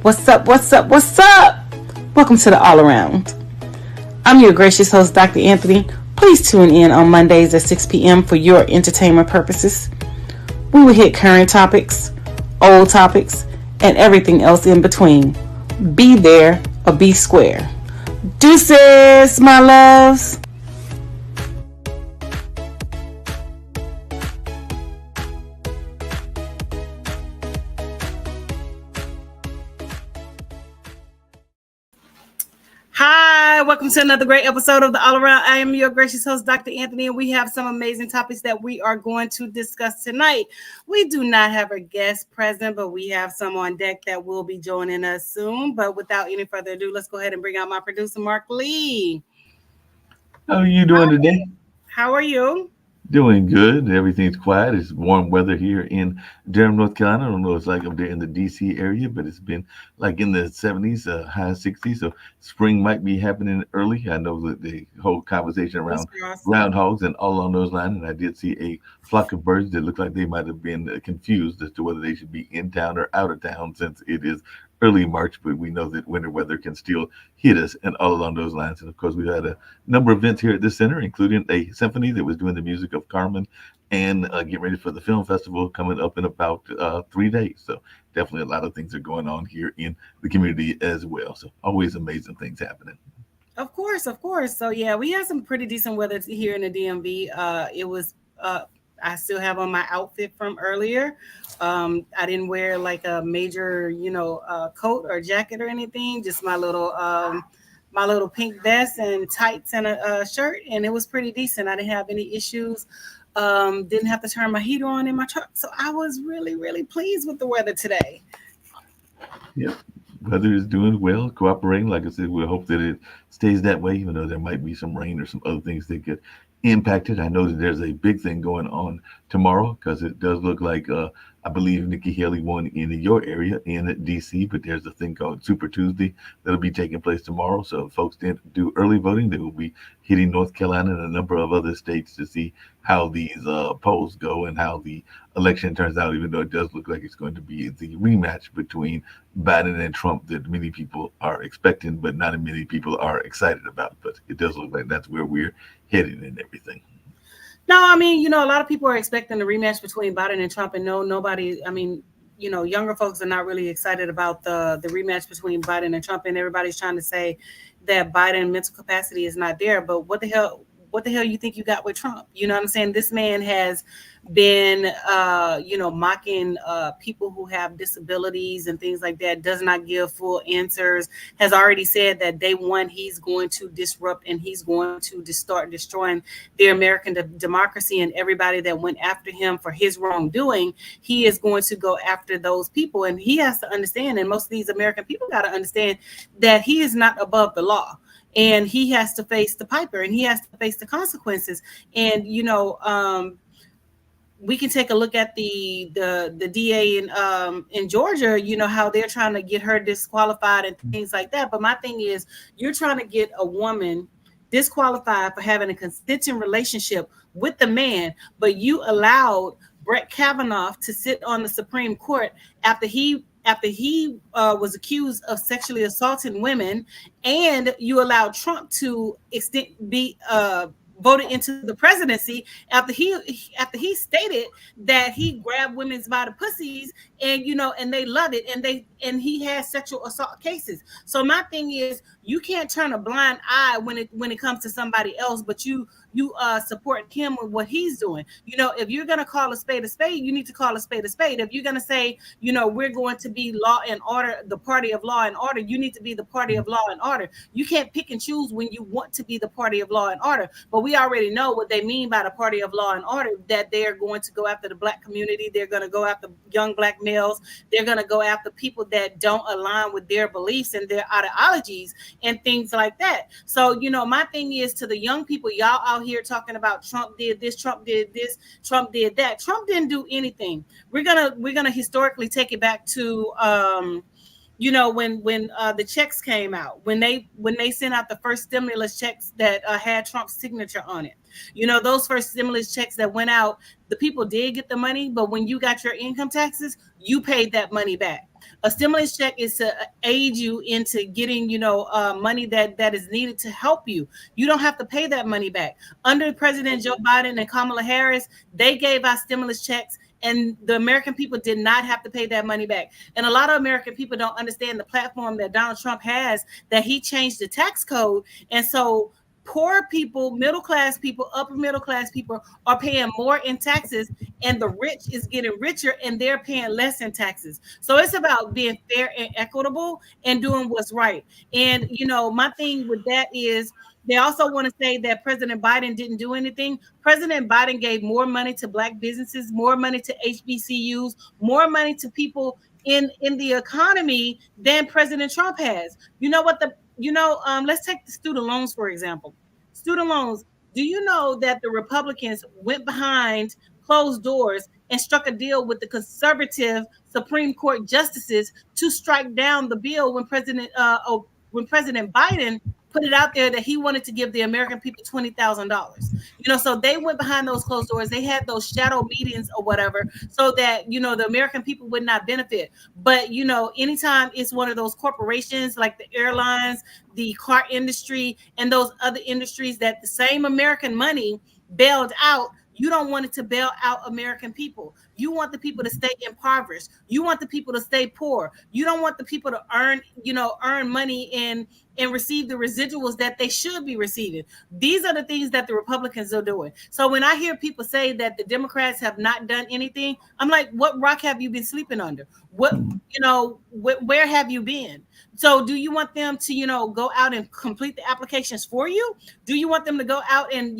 What's up? What's up? What's up? Welcome to the All Around. I'm your gracious host, Dr. Anthony. Please tune in on Mondays at 6 p.m. for your entertainment purposes. We will hit current topics, old topics, and everything else in between. Be there or be square. Deuces, my loves. Hi, welcome to another great episode of the All Around. I am your gracious host, Dr. Anthony, and we have some amazing topics that we are going to discuss tonight. We do not have a guest present, but we have some on deck that will be joining us soon. But without any further ado, let's go ahead and bring out my producer, Mark Lee. How are you doing today? How are you? Doing good. Everything's quiet. It's warm weather here in Durham, North Carolina. I don't know what it's like up there in the DC area, but it's been like in the 70s, high 60s. So spring might be happening early. I know that the whole conversation around groundhogs and all along those lines. And I did see a flock of birds that looked like they might have been confused as to whether they should be in town or out of town since it is early March, but we know that winter weather can still hit us and all along those lines. And of course, we had a number of events here at this center, including a symphony that was doing the music of Carmen and getting ready for the film festival coming up in about 3 days. So definitely a lot of things are going on here in the community as well. So always amazing things happening. Of course, of course. So yeah, we had some pretty decent weather here in the DMV. It was I still have on my outfit from earlier. I didn't wear like a major, coat or jacket or anything. Just my little pink vest and tights and a shirt, and it was pretty decent. I didn't have any issues. Didn't have to turn my heater on in my truck, so I was really, really pleased with the weather today. Yep. Weather is doing well, cooperating. Like I said, we hope that it stays that way, even though there might be some rain or some other things that get impacted. I know that there's a big thing going on tomorrow because it does look like I believe Nikki Haley won in your area in DC, but there's a thing called Super Tuesday that'll be taking place tomorrow. So if folks didn't do early voting, they will be hitting North Carolina and a number of other states to see how these polls go and how the election turns out, even though it does look like it's going to be the rematch between Biden and Trump that many people are expecting, but not many people are excited about. But it does look like that's where we're headed and everything. No, I mean, a lot of people are expecting the rematch between Biden and Trump, and nobody, I mean, younger folks are not really excited about the rematch between Biden and Trump, and everybody's trying to say that Biden mental capacity is not there. But what the hell you think you got with Trump? You know what I'm saying? This man has been, mocking people who have disabilities and things like that, does not give full answers, has already said that day one he's going to disrupt and he's going to start destroying the American democracy, and everybody that went after him for his wrongdoing, he is going to go after those people. And he has to understand, and most of these American people got to understand, that he is not above the law. And he has to face the piper, and he has to face the consequences. And we can take a look at the DA in Georgia. How they're trying to get her disqualified and things like that. But my thing is, you're trying to get a woman disqualified for having a consenting relationship with the man, but you allowed Brett Kavanaugh to sit on the Supreme Court after he was accused of sexually assaulting women, and you allowed Trump to be voted into the presidency after he stated that he grabbed women's by the pussies, and and they loved it, and he has sexual assault cases. So my thing is, you can't turn a blind eye when it comes to somebody else, but you support him with what he's doing. If you're going to call a spade, you need to call a spade. If you're going to say, we're going to be law and order, the party of law and order, you need to be the party of law and order. You can't pick and choose when you want to be the party of law and order. But we already know what they mean by the party of law and order, that they're going to go after the Black community. They're going to go after young Black males. They're going to go after people that don't align with their beliefs and their ideologies and things like that. So, my thing is, to the young people, y'all out here talking about Trump did this, Trump did this, Trump did that. Trump didn't do anything. We're gonna historically take it back to when the checks came out, when they sent out the first stimulus checks that had Trump's signature on it. Those first stimulus checks that went out, the people did get the money, but when you got your income taxes, you paid that money back. A stimulus check is to aid you into getting, money that is needed to help you. You don't have to pay that money back. Under President Joe Biden and Kamala Harris, they gave out stimulus checks, and the American people did not have to pay that money back. And a lot of American people don't understand the platform that Donald Trump has, that he changed the tax code. And so poor people, middle class people, upper middle class people are paying more in taxes, and the rich is getting richer and they're paying less in taxes. So it's about being fair and equitable and doing what's right. And my thing with that is, they also want to say that President Biden didn't do anything. President Biden gave more money to Black businesses, more money to HBCUs, more money to people in the economy than President Trump has. You know what let's take the student loans, for example. Student loans. Do you know that the Republicans went behind closed doors and struck a deal with the conservative Supreme Court justices to strike down the bill when President Biden put it out there that he wanted to give the American people $20,000. So they went behind those closed doors. They had those shadow meetings or whatever, so that the American people would not benefit. But anytime it's one of those corporations like the airlines, the car industry, and those other industries that the same American money bailed out, you don't want it to bail out American people. You want the people to stay impoverished. You want the people to stay poor. You don't want the people to earn money and receive the residuals that they should be receiving. These are the things that the Republicans are doing. So when I hear people say that the Democrats have not done anything, I'm like, what rock have you been sleeping under? Where have you been? So do you want them to, go out and complete the applications for you? Do you want them to go out and,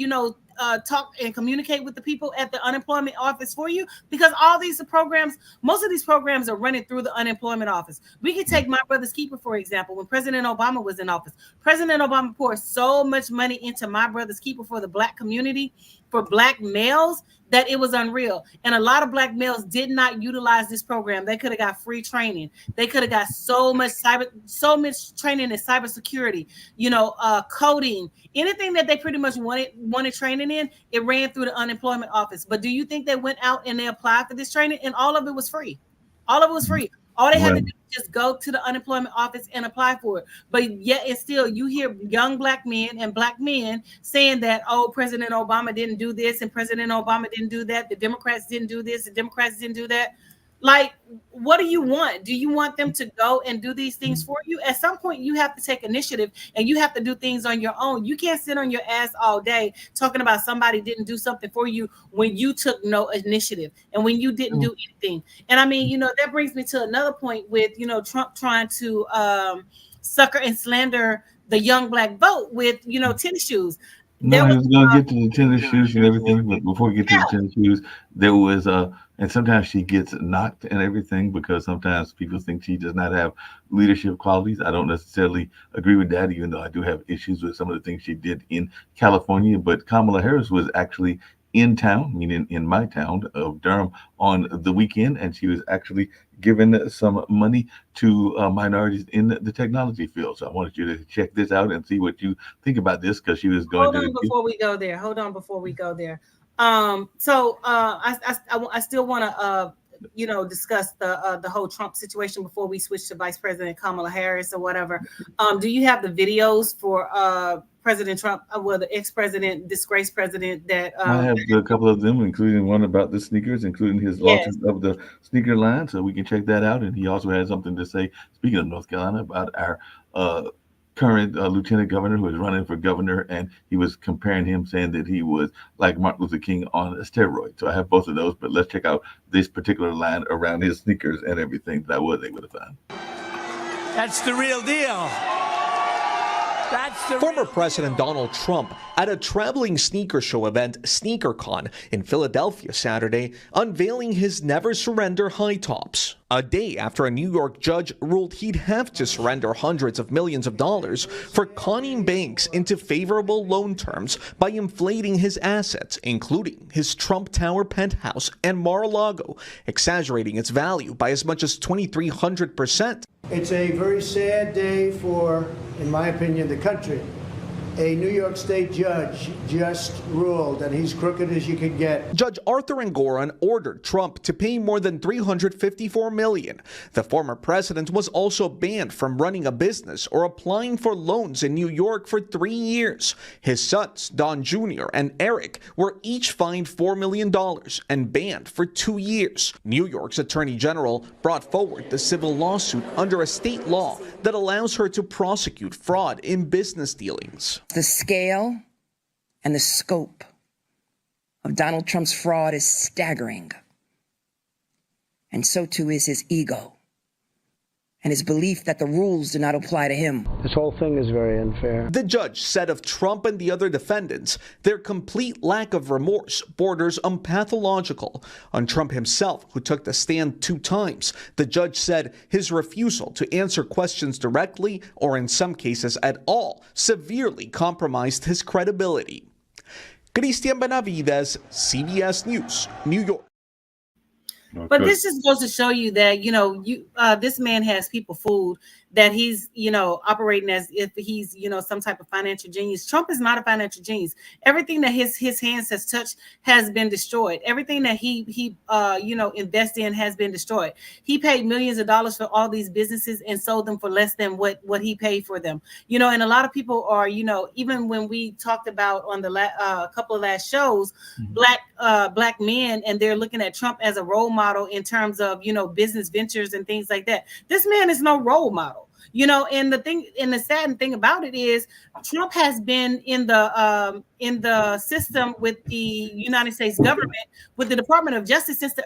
talk and communicate with the people at the unemployment office for you? Because most of these programs are running through the unemployment office. We can take My Brother's Keeper, for example. When President Obama was in office, President Obama poured so much money into My Brother's Keeper for the Black community, for Black males, that it was unreal. And a lot of Black males did not utilize this program. They could have got free training. They could have got so much training in cybersecurity, coding, anything that they pretty much wanted training in. It ran through the unemployment office. But do you think they went out and they applied for this training? And all of it was free. All of it was free. All they had to do was just go to the unemployment office and apply for it. But yet and still, you hear young Black men and Black men saying that, oh, President Obama didn't do this and President Obama didn't do that. The Democrats didn't do this. The Democrats didn't do that. Like, what do you want? Do you want them to go and do these things for you? At some point, you have to take initiative and you have to do things on your own. You can't sit on your ass all day talking about somebody didn't do something for you when you took no initiative and when you didn't do anything. And I mean, that brings me to another point with, Trump trying to sucker and slander the young Black vote with, tennis shoes. No, I was going to get to the tennis shoes and everything, but before we get to the tennis shoes, there was and sometimes she gets knocked and everything because sometimes people think she does not have leadership qualities. I don't necessarily agree with that, even though I do have issues with some of the things she did in California. But Kamala Harris was actually in town, meaning in my town of Durham, on the weekend, and she was actually given some money to minorities in the technology field. So I wanted you to check this out and see what you think about this, because she was going Hold on before we go there. So I still want to discuss the whole Trump situation before we switch to Vice President Kamala Harris or whatever. Do you have the videos for President Trump, the ex-president, disgraced president that I have a couple of them, including one about the sneakers, including his launching of the sneaker line, so we can check that out. And he also had something to say, speaking of North Carolina, about our current lieutenant governor who is running for governor, and he was comparing him, saying that he was like Martin Luther King on a steroid. So I have both of those, but let's check out this particular line around his sneakers and everything that I was able to find. That's the real deal. Former President Donald Trump at a traveling sneaker show event, SneakerCon, in Philadelphia Saturday, unveiling his Never Surrender high tops. A day after a New York judge ruled he'd have to surrender hundreds of millions of dollars for conning banks into favorable loan terms by inflating his assets, including his Trump Tower penthouse and Mar-a-Lago, exaggerating its value by as much as 2,300%. It's a very sad day for, in my opinion, the country. A New York State judge just ruled that he's crooked as you can get. Judge Arthur Engoron ordered Trump to pay more than $354 million. The former president was also banned from running a business or applying for loans in New York for 3 years. His sons, Don Jr. and Eric, were each fined $4 million and banned for 2 years. New York's Attorney General brought forward the civil lawsuit under a state law that allows her to prosecute fraud in business dealings. The scale and the scope of Donald Trump's fraud is staggering. And so too is his ego and his belief that the rules do not apply to him. This whole thing is very unfair. The judge said of Trump and the other defendants, their complete lack of remorse borders on pathological. On Trump himself, who took the stand 2 times, the judge said his refusal to answer questions directly, or in some cases at all, severely compromised his credibility. Christian Benavides, CBS News, New York. But this just goes to show you that, this man has people fooled, that he's, operating as if he's, some type of financial genius. Trump is not a financial genius. Everything that his hands has touched has been destroyed. Everything that he invest in has been destroyed. He paid millions of dollars for all these businesses and sold them for less than what he paid for them. And a lot of people are, even when we talked about on the couple of last shows, black men, and they're looking at Trump as a role model in terms of, business ventures and things like that. This man is no role model. And the sad thing about it is Trump has been in the system with the United States government, with the Department of Justice since the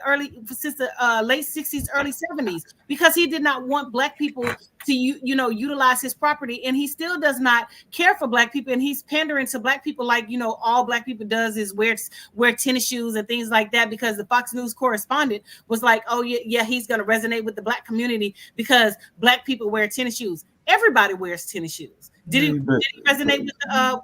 late 60s, early 70s, because he did not want black people to utilize his property, and he still does not care for black people, and he's pandering to black people like all black people does is wear tennis shoes and things like that, because the Fox News correspondent was like, oh yeah, he's going to resonate with the black community because black people wear tennis shoes. Everybody wears tennis shoes. Did he resonate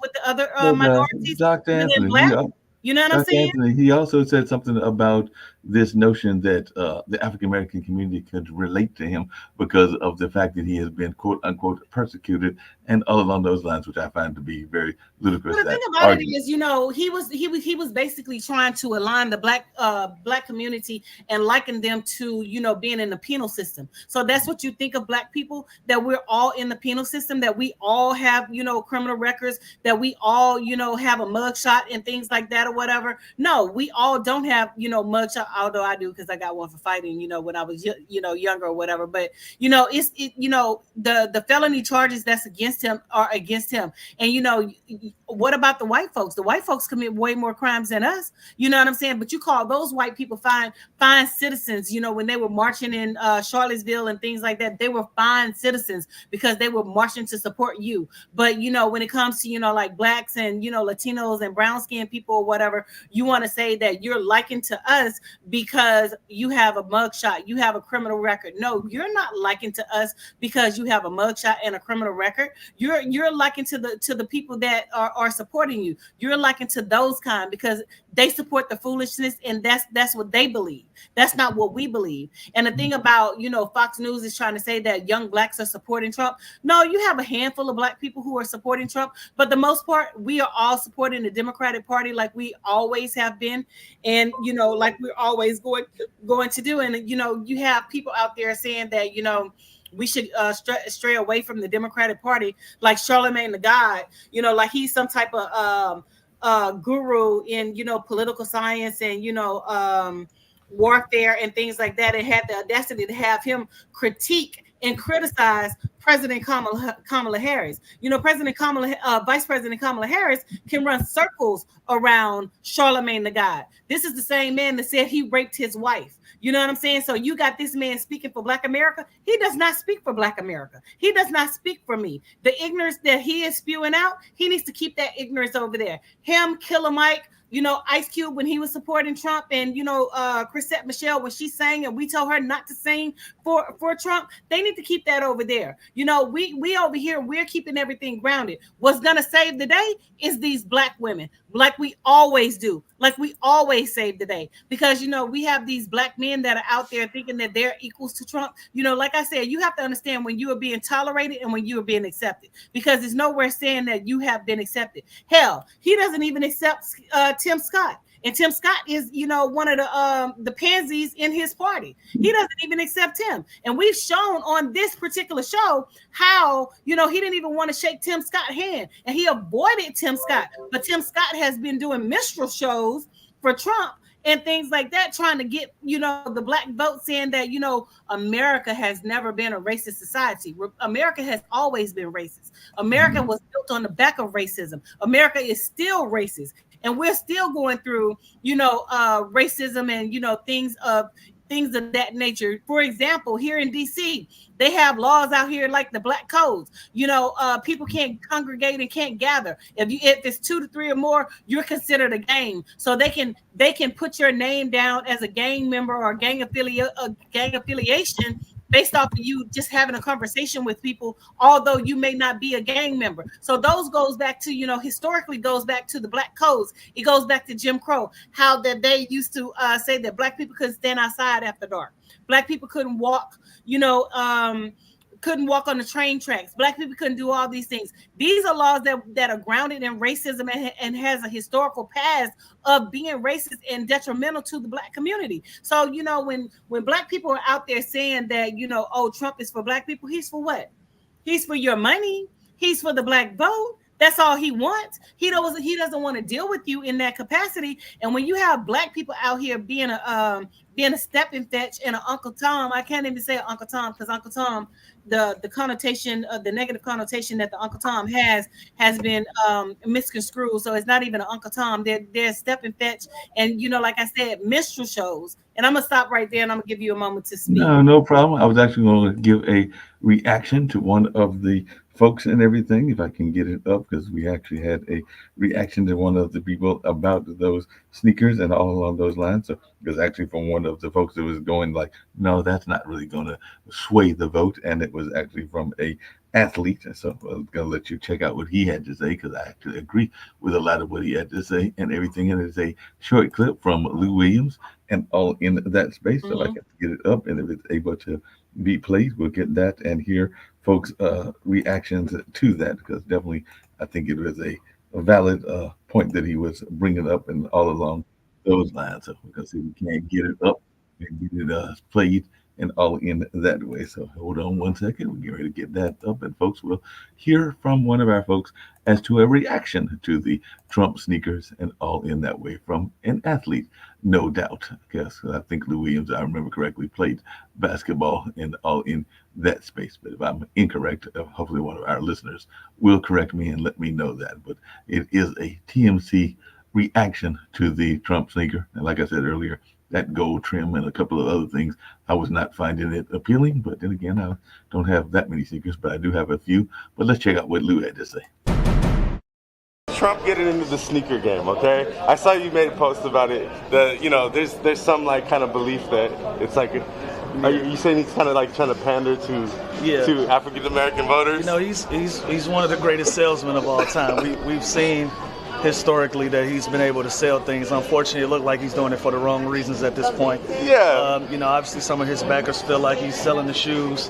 with the other minorities? Dr. Anthony, you know what I'm saying? Anthony, he also said something about this notion that the African American community could relate to him because of the fact that he has been quote unquote persecuted, and all along those lines, which I find to be very ludicrous. But the thing about it is, he was basically trying to align the black community and liken them to being in the penal system. So that's what you think of black people, that we're all in the penal system, that we all have criminal records, that we all have a mugshot and things like that or whatever. No, we all don't have mugshot, although I do because I got one for fighting when I was younger or whatever. But the felony charges that's against him are against him. And what about the white folks? The white folks commit way more crimes than us. You know what I'm saying? But you call those white people fine citizens. When they were marching in Charlottesville and things like that, they were fine citizens because they were marching to support you. But when it comes to like blacks and Latinos and brown skinned people or whatever, you want to say that you're likened to us because you have a mugshot, you have a criminal record. No, you're not likened to us because you have a mugshot and a criminal record. You're likened to the people that are supporting you. You're likened to those kind because they support the foolishness, and that's what they believe. That's not what we believe. And the thing about Fox News is trying to say that young blacks are supporting Trump. No, you have a handful of black people who are supporting Trump, but the most part, we are all supporting the Democratic Party like we always have been, and like we're always going to do. And you have people out there saying that we should stray away from the Democratic Party, like Charlemagne the God, like he's some type of guru in political science and warfare and things like that, and had the audacity to have him critique and criticize President Kamala Harris. Vice President Kamala Harris can run circles around Charlemagne the God. This is the same man that said he raped his wife. You know what I'm saying? So you got this man speaking for Black America. He does not speak for Black America. He does not speak for me. The ignorance that he is spewing out, he needs to keep that ignorance over there. Him, Killer Mike, You know, Ice Cube when he was supporting Trump, and you know, Chrisette Michele when she sang and we told her not to sing for Trump. They need to keep that over there. You know, we over here, we're keeping everything grounded. What's gonna save the day is these black women, like we always do, like we always save the day. Because you know, we have these black men that are out there thinking that they're equals to Trump. You know, like I said, you have to understand when you are being tolerated and when you are being accepted, because there's nowhere saying that you have been accepted. Hell, he doesn't even accept Tim Scott. And Tim Scott is, you know, one of the pansies in his party. He doesn't even accept him. And we've shown on this particular show how, you know, he didn't even want to shake Tim Scott's hand, and he avoided Tim Scott. But Tim Scott has been doing minstrel shows for Trump and things like that, trying to get, you know, the black vote, saying that, you know, America has never been a racist society. America has always been racist. America was built on the back of racism. America is still racist. And we're still going through, you know, racism and, you know, things of that nature. For example, here in DC, they have laws out here like the Black Codes. You know, people can't congregate and can't gather. If it's 2 to 3 or more, you're considered a gang. So they can put your name down as a gang member or gang affiliation based off of you just having a conversation with people, although you may not be a gang member. So those goes back to, you know, historically goes back to the Black Codes. It goes back to Jim Crow, how that they used to say that Black people couldn't stand outside after dark. Black people couldn't walk, you know, couldn't walk on the train tracks. Black people couldn't do all these things. These are laws that are grounded in racism and has a historical past of being racist and detrimental to the black community. So, you know, when black people are out there saying that, you know, oh, Trump is for black people, he's for what? He's for your money. He's for the black vote. That's all he wants. He doesn't want to deal with you in that capacity. And when you have black people out here being a stepping fetch and an Uncle Tom, I can't even say Uncle Tom, because Uncle Tom, the connotation of the negative connotation that the Uncle Tom has been misconstrued. So it's not even an Uncle Tom. They're stepping fetch, and you know, like I said, minstrel shows. And I'm gonna stop right there, and I'm gonna give you a moment to speak. No problem. I was actually going to give a reaction to one of the folks and everything, if I can get it up, because we actually had a reaction to one of the people about those sneakers and all along those lines. So it was actually from one of the folks that was going like, no, that's not really going to sway the vote. And it was actually from a athlete. So I was going to let you check out what he had to say, because I actually agree with a lot of what he had to say and everything. And it's a short clip from Lou Williams and all in that space. So I can get it up, and if it's able to be played, we'll get that and hear folks' reactions to that, because definitely I think it was a valid point that he was bringing up and all along those lines. So because we can't get it up and get it played and all in that way. So hold on one second. We're getting ready to get that up, and folks will hear from one of our folks as to a reaction to the Trump sneakers and all in that way from an athlete, no doubt. Because I think Lou Williams, I remember correctly, played basketball and all in that space. But if I'm incorrect, hopefully one of our listeners will correct me and let me know that. But it is a TMC reaction to the Trump sneaker. And like I said earlier, that gold trim and a couple of other things, I was not finding it appealing. But then again, I don't have that many sneakers, but I do have a few. But let's check out what Lou had to say. Trump getting into the sneaker game, okay? I saw you made a post about it. There's some like kind of belief that it's like, are you saying he's kind of like trying to pander to African American voters? You know, he's one of the greatest salesmen of all time. We've seen historically that he's been able to sell things. Unfortunately, it looked like he's doing it for the wrong reasons at this point. Yeah. You know, obviously some of his backers feel like he's selling the shoes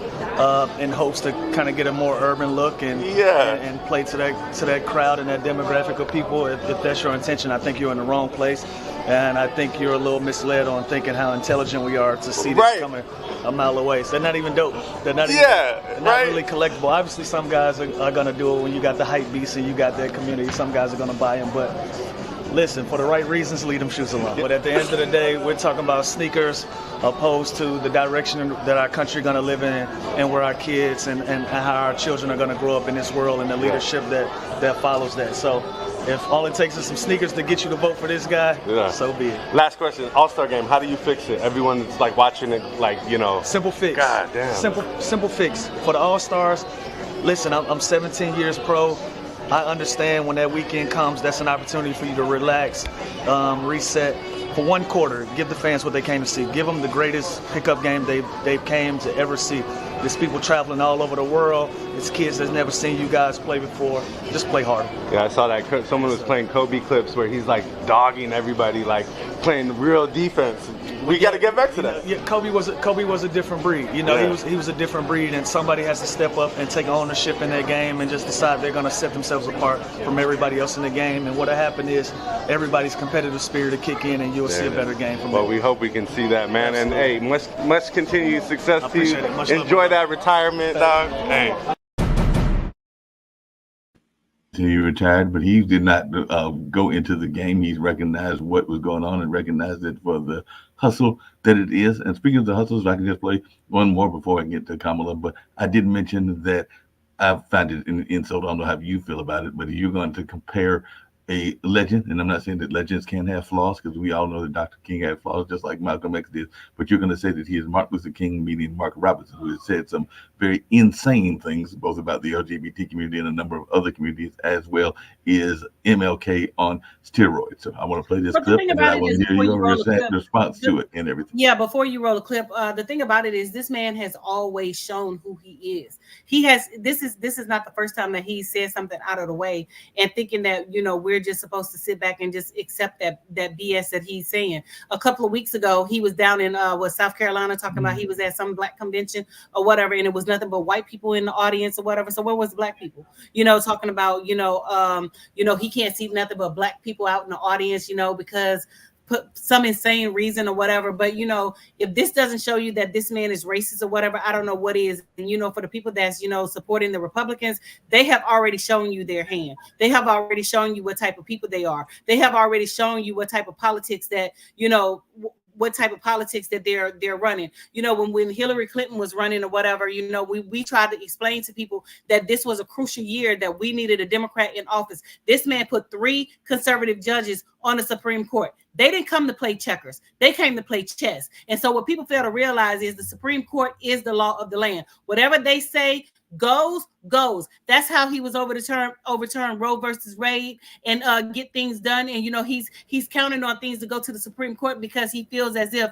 in hopes to kind of get a more urban look and play to that crowd and that demographic of people. If that's your intention, I think you're in the wrong place. And I think you're a little misled on thinking how intelligent we are to see this coming a mile away. So they're not even dope. They're not really collectible. Obviously, some guys are going to do it when you got the hype beast and you got that community. Some guys are going to buy them. But listen, for the right reasons, leave them shoes alone. But at the end of the day, we're talking about sneakers opposed to the direction that our country is going to live in and where our kids and how our children are going to grow up in this world and the leadership that follows that. So if all it takes is some sneakers to get you to vote for this guy, so be it. Last question, All-Star Game, how do you fix it? Everyone's like watching it like, you know. Simple fix. God damn. Simple fix. For the All-Stars, listen, I'm 17 years pro. I understand when that weekend comes, that's an opportunity for you to relax, reset. For one quarter, give the fans what they came to see. Give them the greatest pickup game they came to ever see. There's people traveling all over the world. It's kids that's never seen you guys play before. Just play harder. Yeah, I saw that someone was playing Kobe clips where he's like dogging everybody, like playing real defense. We got to get back to that. Yeah, Kobe was a different breed. You know, Yeah. he was a different breed, and somebody has to step up and take ownership in their game and just decide they're going to set themselves apart from everybody else in the game. And what'll happen is everybody's competitive spirit will kick in, and you'll see a better game from Well, them. we hope we can see that, man. Absolutely. And hey, much continued success to you. appreciate it. Much love. Enjoy that retirement, dog. Hey. He retired, but he did not go into the game. He recognized what was going on and recognized it for the hustle that it is. And speaking of the hustles, I can just play one more before I get to Kamala. But I did mention that I find it an insult. I don't know how you feel about it, but you're going to compare a legend, and I'm not saying that legends can't have flaws, because we all know that Dr. King had flaws just like Malcolm X did, but you're going to say that he is Martin Luther King, meaning Mark Robinson, who has said some very insane things, both about the LGBT community and a number of other communities, as well is MLK on steroids. So I want to play this But the clip, thing and then about I it want is to hear before you your roll the clip, response to it and everything. Yeah, before you roll a clip, the thing about it is this man has always shown who he is. This is not the first time that he said something out of the way and thinking that, you know, we're just supposed to sit back and just accept that BS that he's saying. A couple of weeks ago, he was down in South Carolina talking about he was at some black convention or whatever, and it was nothing but white people in the audience or whatever. So where was the black people? You know, talking about, he can't see nothing but black people out in the audience, because put some insane reason or whatever. But, if this doesn't show you that this man is racist or whatever, I don't know what is. And, for the people that's, supporting the Republicans, they have already shown you their hand. They have already shown you what type of people they are. They have already shown you what type of politics that, what type of politics that they're running. When Hillary Clinton was running or whatever, we tried to explain to people that this was a crucial year, that we needed a Democrat in office. This man put 3 conservative judges on the Supreme Court. They didn't come to play checkers. They came to play chess. And so what people fail to realize is the Supreme Court is the law of the land. Whatever they say goes. That's how he was overturn Roe versus Wade and get things done. And he's counting on things to go to the Supreme Court because he feels as if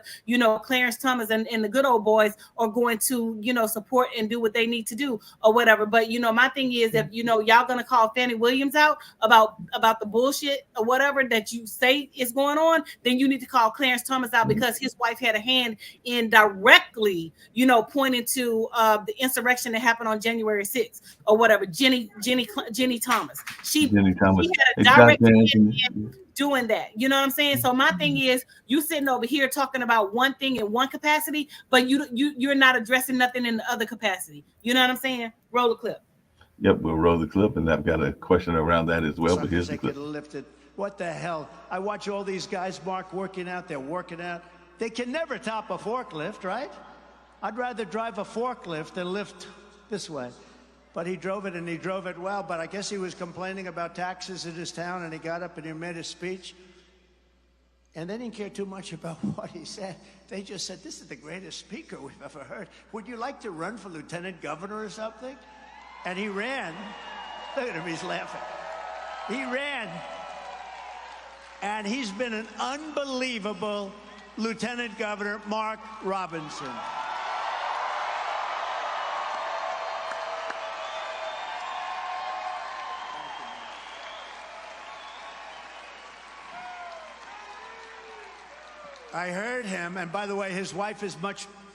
Clarence Thomas and the good old boys are going to support and do what they need to do or whatever. But my thing is, if y'all gonna call Fannie Williams out about the bullshit or whatever that you say is going on, then you need to call Clarence Thomas out because his wife had a hand in directly pointing to the insurrection that happened on January 6th or whatever. Jenny Thomas. She had a direct hand in doing that. You know what I'm saying? So my thing is, you sitting over here talking about one thing in one capacity, but you're not addressing nothing in the other capacity. You know what I'm saying? Roll the clip. Yep, we'll roll the clip, and I've got a question around that as well. But here's the clip. What the hell? I watch all these guys, Mark, working out. They're working out. They can never top a forklift, right? I'd rather drive a forklift than lift this way. But he drove it, and he drove it well. But I guess he was complaining about taxes in his town, and he got up and he made a speech. And they didn't care too much about what he said. They just said, this is the greatest speaker we've ever heard. Would you like to run for lieutenant governor or something? And he ran. Look at him, he's laughing. He ran. And he's been an unbelievable lieutenant governor, Mark Robinson. I heard him, and by the way, his wife is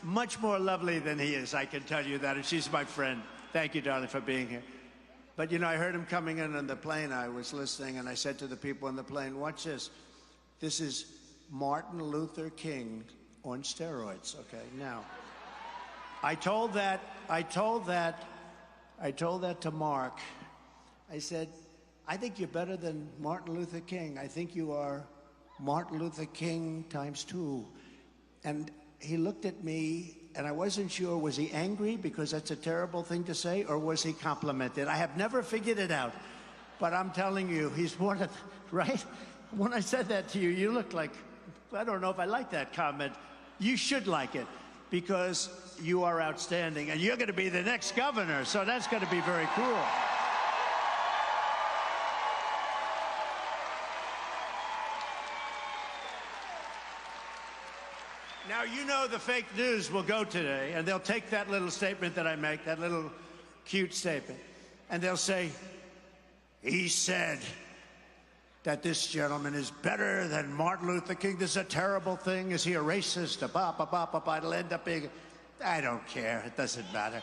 much more lovely than he is, I can tell you that, and she's my friend. Thank you, darling, for being here. But, I heard him coming in on the plane. I was listening, and I said to the people on the plane, watch this. This is Martin Luther King on steroids, okay? Now, I told that to Mark. I said, I think you're better than Martin Luther King. I think you are Martin Luther King ×2. And he looked at me, and I wasn't sure, was he angry because that's a terrible thing to say, or was he complimented? I have never figured it out. But I'm telling you, he's one of the, right? When I said that to you, you looked like, I don't know if I like that comment. You should like it, because you are outstanding, and you're going to be the next governor, so that's going to be very cool. Now, you know the fake news will go today, and they'll take that little statement that I make, that little cute statement, and they'll say, he said that this gentleman is better than Martin Luther King. This is a terrible thing. Is he a racist? It'll end up being... I don't care. It doesn't matter.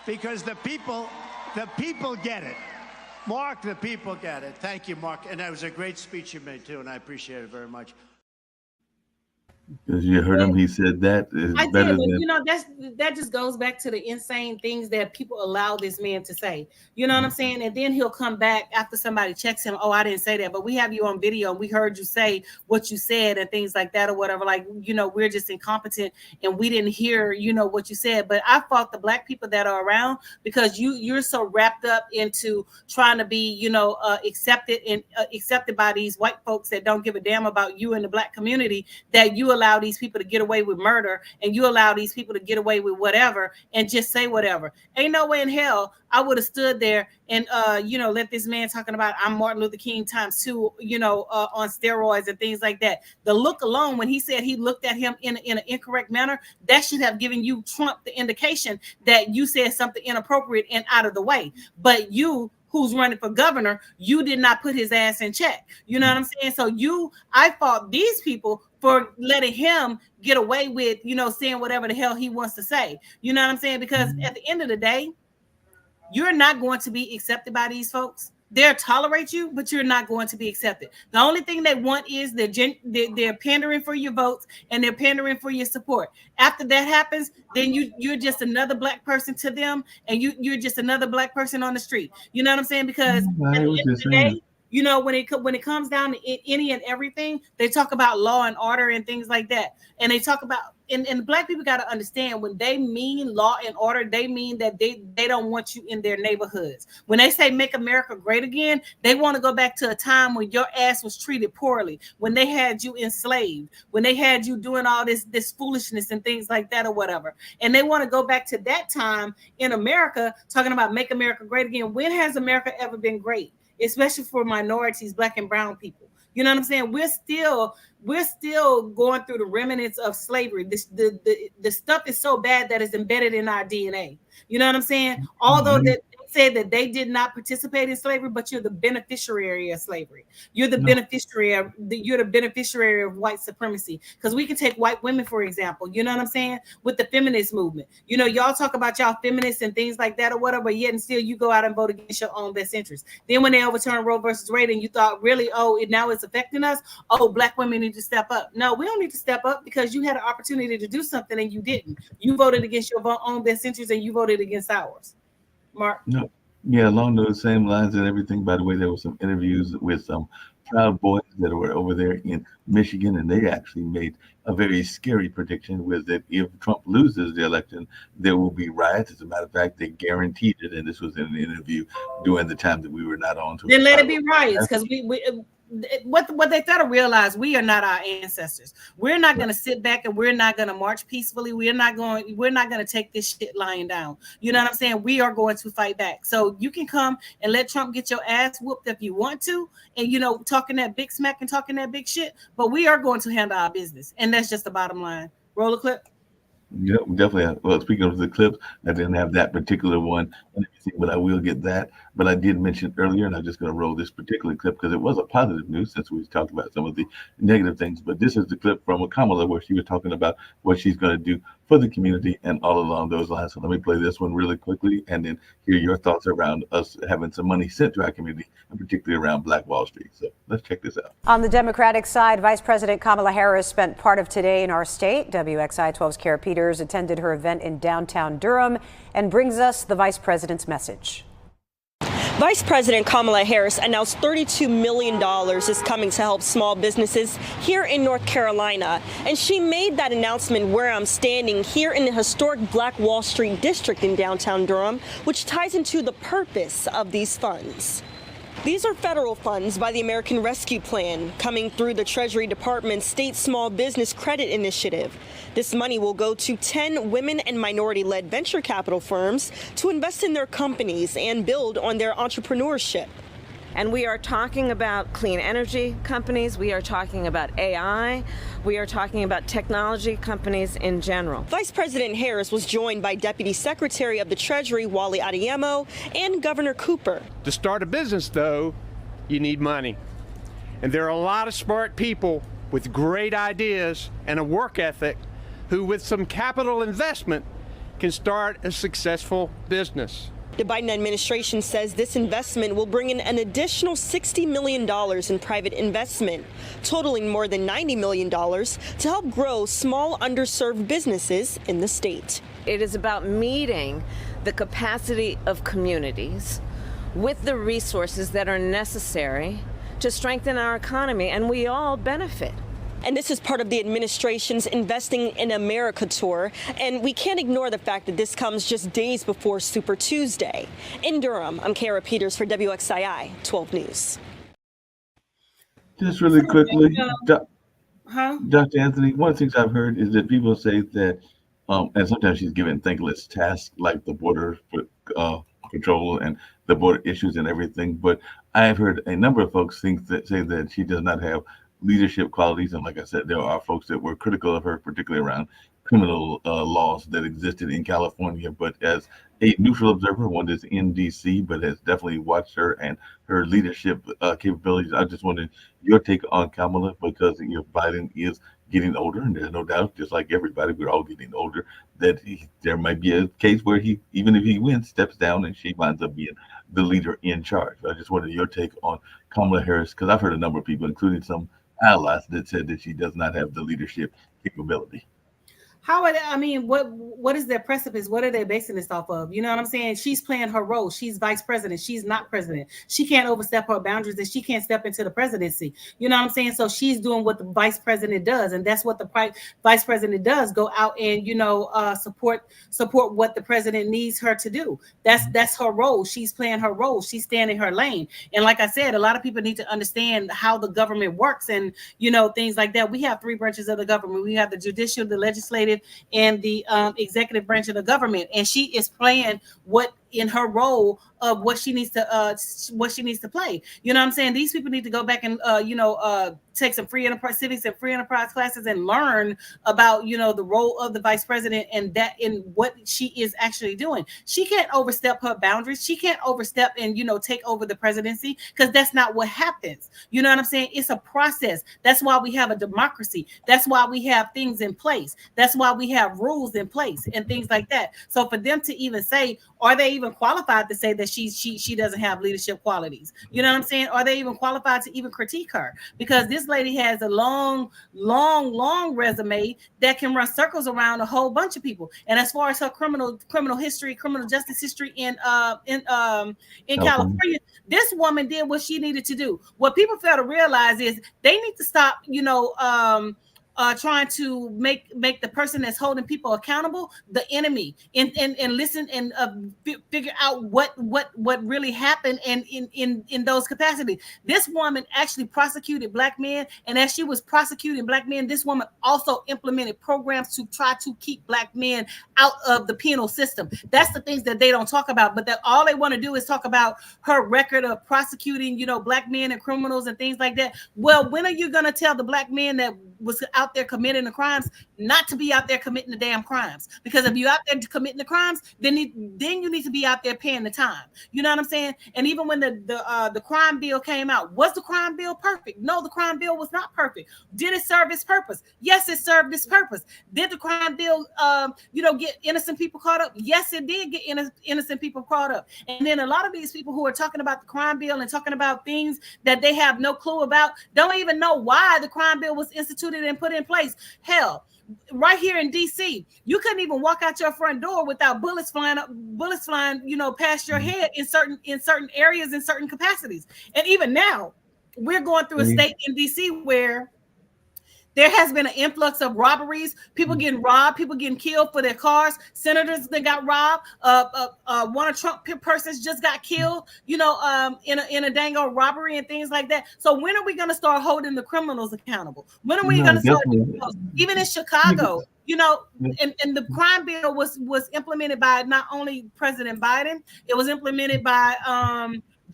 Because the people get it. Mark, the people get it. Thank you, Mark. And that was a great speech you made, too, and I appreciate it very much. Because you heard him, he said that is I better did, but than. you know, that just goes back to the insane things that people allow this man to say. You know what I'm saying? And then he'll come back after somebody checks him. Oh, I didn't say that, but we have you on video. We heard you say what you said and things like that or whatever. Like, you know, we're just incompetent and we didn't hear, you know, what you said. But I fought the black people that are around because you're so wrapped up into trying to be, you know, accepted by these white folks that don't give a damn about you and the black community, that you allow these people to get away with murder and you allow these people to get away with whatever and just say whatever. Ain't no way in hell I would have stood there and you know, let this man talking about I'm Martin Luther King ×2, you know, on steroids and things like that. The look alone, when he said he looked at him in an incorrect manner, that should have given you Trump the indication that you said something inappropriate and out of the way. But you, who's running for governor, you did not put his ass in check. You know what I'm saying? So I fought these people for letting him get away with, you know, saying whatever the hell he wants to say. You know what I'm saying? Because at the end of the day, you're not going to be accepted by these folks. They'll tolerate you, but you're not going to be accepted. The only thing they want is they're pandering for your votes and they're pandering for your support. After that happens, then you're just another black person to them, and you're just another black person on the street. You know what I'm saying? Because at the end of the day, you know, when it comes down to any and everything, they talk about law and order and things like that. And they talk about, and black people got to understand, when they mean law and order, they mean that they don't want you in their neighborhoods. When they say make America great again, they want to go back to a time when your ass was treated poorly, when they had you enslaved, when they had you doing all this foolishness and things like that or whatever. And they want to go back to that time in America, talking about make America great again. When has America ever been great? Especially for minorities, black and brown people. You know what I'm saying? We're still going through the remnants of slavery. The stuff is so bad that it's embedded in our DNA. You know what I'm saying? Although they say that they did not participate in slavery, but you're the beneficiary of slavery. You're the beneficiary of white supremacy. Because we can take white women, for example. You know what I'm saying? With the feminist movement. You know, y'all talk about y'all feminists and things like that or whatever, yet and still you go out and vote against your own best interest. Then when they overturned Roe versus Wade and you thought, really, now it's affecting us? Oh, black women need to step up. No, we don't need to step up because you had an opportunity to do something and you didn't. You voted against your own best interest and you voted against ours. Mark? No. Yeah, along those same lines and everything. By the way, there were some interviews with some Proud Boys that were over there in Michigan, and they actually made a very scary prediction, was that if Trump loses the election, there will be riots. As a matter of fact, they guaranteed it, and this was in an interview during the time that we were not on. Then let it be riots, because what they got to realize, we are not our ancestors. We're not going to sit back and we're not going to march peacefully. We're not going to take this shit lying down. You know what I'm saying? We are going to fight back. So you can come and let Trump get your ass whooped if you want to, and you know, talking that big smack and talking that big shit, but we are going to handle our business, and that's just the bottom line. Roll a clip. Yeah, definitely. Well, speaking of the clips, I didn't have that particular one and everything, but I will get that. But I did mention earlier, and I'm just going to roll this particular clip because it was a positive news since we talked about some of the negative things. But this is the clip from Kamala where she was talking about what she's going to do for the community and all along those lines. So let me play this one really quickly and then hear your thoughts around us having some money sent to our community, and particularly around Black Wall Street. So let's check this out. On the Democratic side, Vice President Kamala Harris spent part of today in our state. WXI 12's Kara Peters attended her event in downtown Durham and brings us the vice president's message. Vice President Kamala Harris announced $32 million is coming to help small businesses here in North Carolina. And she made that announcement where I'm standing here in the historic Black Wall Street district in downtown Durham, which ties into the purpose of these funds. These are federal funds by the American Rescue Plan coming through the Treasury Department's State Small Business Credit Initiative. This money will go to 10 women and minority-led venture capital firms to invest in their companies and build on their entrepreneurship. And we are talking about clean energy companies. We are talking about AI. We are talking about technology companies in general. Vice President Harris was joined by Deputy Secretary of the Treasury Wally Adeyemo and Governor Cooper. To start a business, though, you need money. And there are a lot of smart people with great ideas and a work ethic who, with some capital investment, can start a successful business. The Biden administration says this investment will bring in an additional $60 million in private investment, totaling more than $90 million to help grow small, underserved businesses in the state. It is about meeting the capacity of communities with the resources that are necessary to strengthen our economy, and we all benefit. And this is part of the administration's Investing in America tour. And we can't ignore the fact that this comes just days before Super Tuesday. In Durham, I'm Kara Peters for WXII 12 News. Just really quickly, Dr. Anthony, one of the things I've heard is that people say that, and sometimes she's given thankless tasks like the border control and the border issues and everything. But I have heard a number of folks say that she does not have leadership qualities, and like I said, there are folks that were critical of her, particularly around criminal laws that existed in California. But as a neutral observer, one that's in DC, but has definitely watched her and her leadership capabilities, I just wanted your take on Kamala, because Biden is getting older, and there's no doubt, just like everybody, we're all getting older, that there might be a case where he, even if he wins, steps down and she winds up being the leader in charge. I just wanted your take on Kamala Harris, because I've heard a number of people, including some allies, that said that she does not have the leadership capability. What is their precipice? What are they basing this off of? You know what I'm saying? She's playing her role. She's vice president. She's not president. She can't overstep her boundaries, and she can't step into the presidency. You know what I'm saying? So she's doing what the vice president does, and that's what the vice president does: go out and support what the president needs her to do. That's her role. She's playing her role. She's standing her lane. And like I said, a lot of people need to understand how the government works, and things like that. We have three branches of the government. We have the judicial, the legislative, and the executive branch of the government, and she is playing what in her role of what she needs to play. You know what I'm saying? These people need to go back and take some free enterprise civics and free enterprise classes and learn about the role of the vice president and that in what she is actually doing. She can't overstep her boundaries. She can't overstep and take over the presidency, because that's not what happens. You know what I'm saying? It's a process. That's why we have a democracy. That's why we have things in place. That's why we have rules in place and things like that. So for them to even say, are they even qualified to say that she doesn't have leadership qualities? You know what I'm saying? Are they even qualified to even critique her? Because this lady has a long resume that can run circles around a whole bunch of people. And as far as her criminal history, criminal justice history in California, this woman did what she needed to do. What people fail to realize is they need to stop, trying to make the person that's holding people accountable the enemy, and listen and figure out what really happened and in those capacities. This woman actually prosecuted Black men, and as she was prosecuting Black men, this woman also implemented programs to try to keep Black men out of the penal system. That's the things that they don't talk about, but that all they want to do is talk about her record of prosecuting Black men and criminals and things like that. Well, when are you going to tell the Black men that was out there committing the crimes not to be out there committing the damn crimes? Because if you're out there committing the crimes, then you need to be out there paying the time. You know what I'm saying? And even when the crime bill came out, was the crime bill perfect? No, the crime bill was not perfect. Did it serve its purpose? Yes, it served its purpose. Did the crime bill get innocent people caught up? Yes, it did get innocent people caught up. And then a lot of these people who are talking about the crime bill and talking about things that they have no clue about don't even know why the crime bill was instituted and put in place. Hell, right here in DC, you couldn't even walk out your front door without bullets flying, past your head in certain areas, in certain capacities. And even now, we're going through a state in DC where there has been an influx of robberies, people getting robbed, people getting killed for their cars, senators that got robbed, one of Trump persons just got killed, in a dang old robbery and things like that. So when are we going to start holding the criminals accountable? When are we going to start, even in Chicago, and the crime bill was implemented by not only President Biden, it was implemented by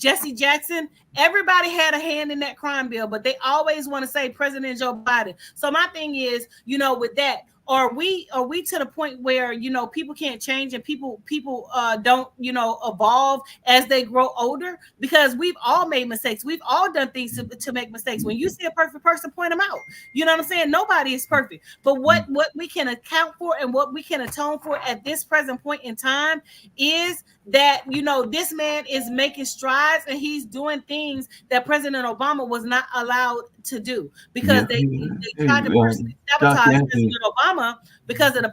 Jesse Jackson, everybody had a hand in that crime bill, but they always want to say President Joe Biden. So my thing is, with that, are we to the point where people can't change and people don't evolve as they grow older? Because we've all made mistakes. We've all done things to make mistakes. When you see a perfect person, point them out. You know what I'm saying? Nobody is perfect. But what we can account for and what we can atone for at this present point in time is that this man is making strides and he's doing things that President Obama was not allowed to do, because they tried to personally sabotage President Obama because of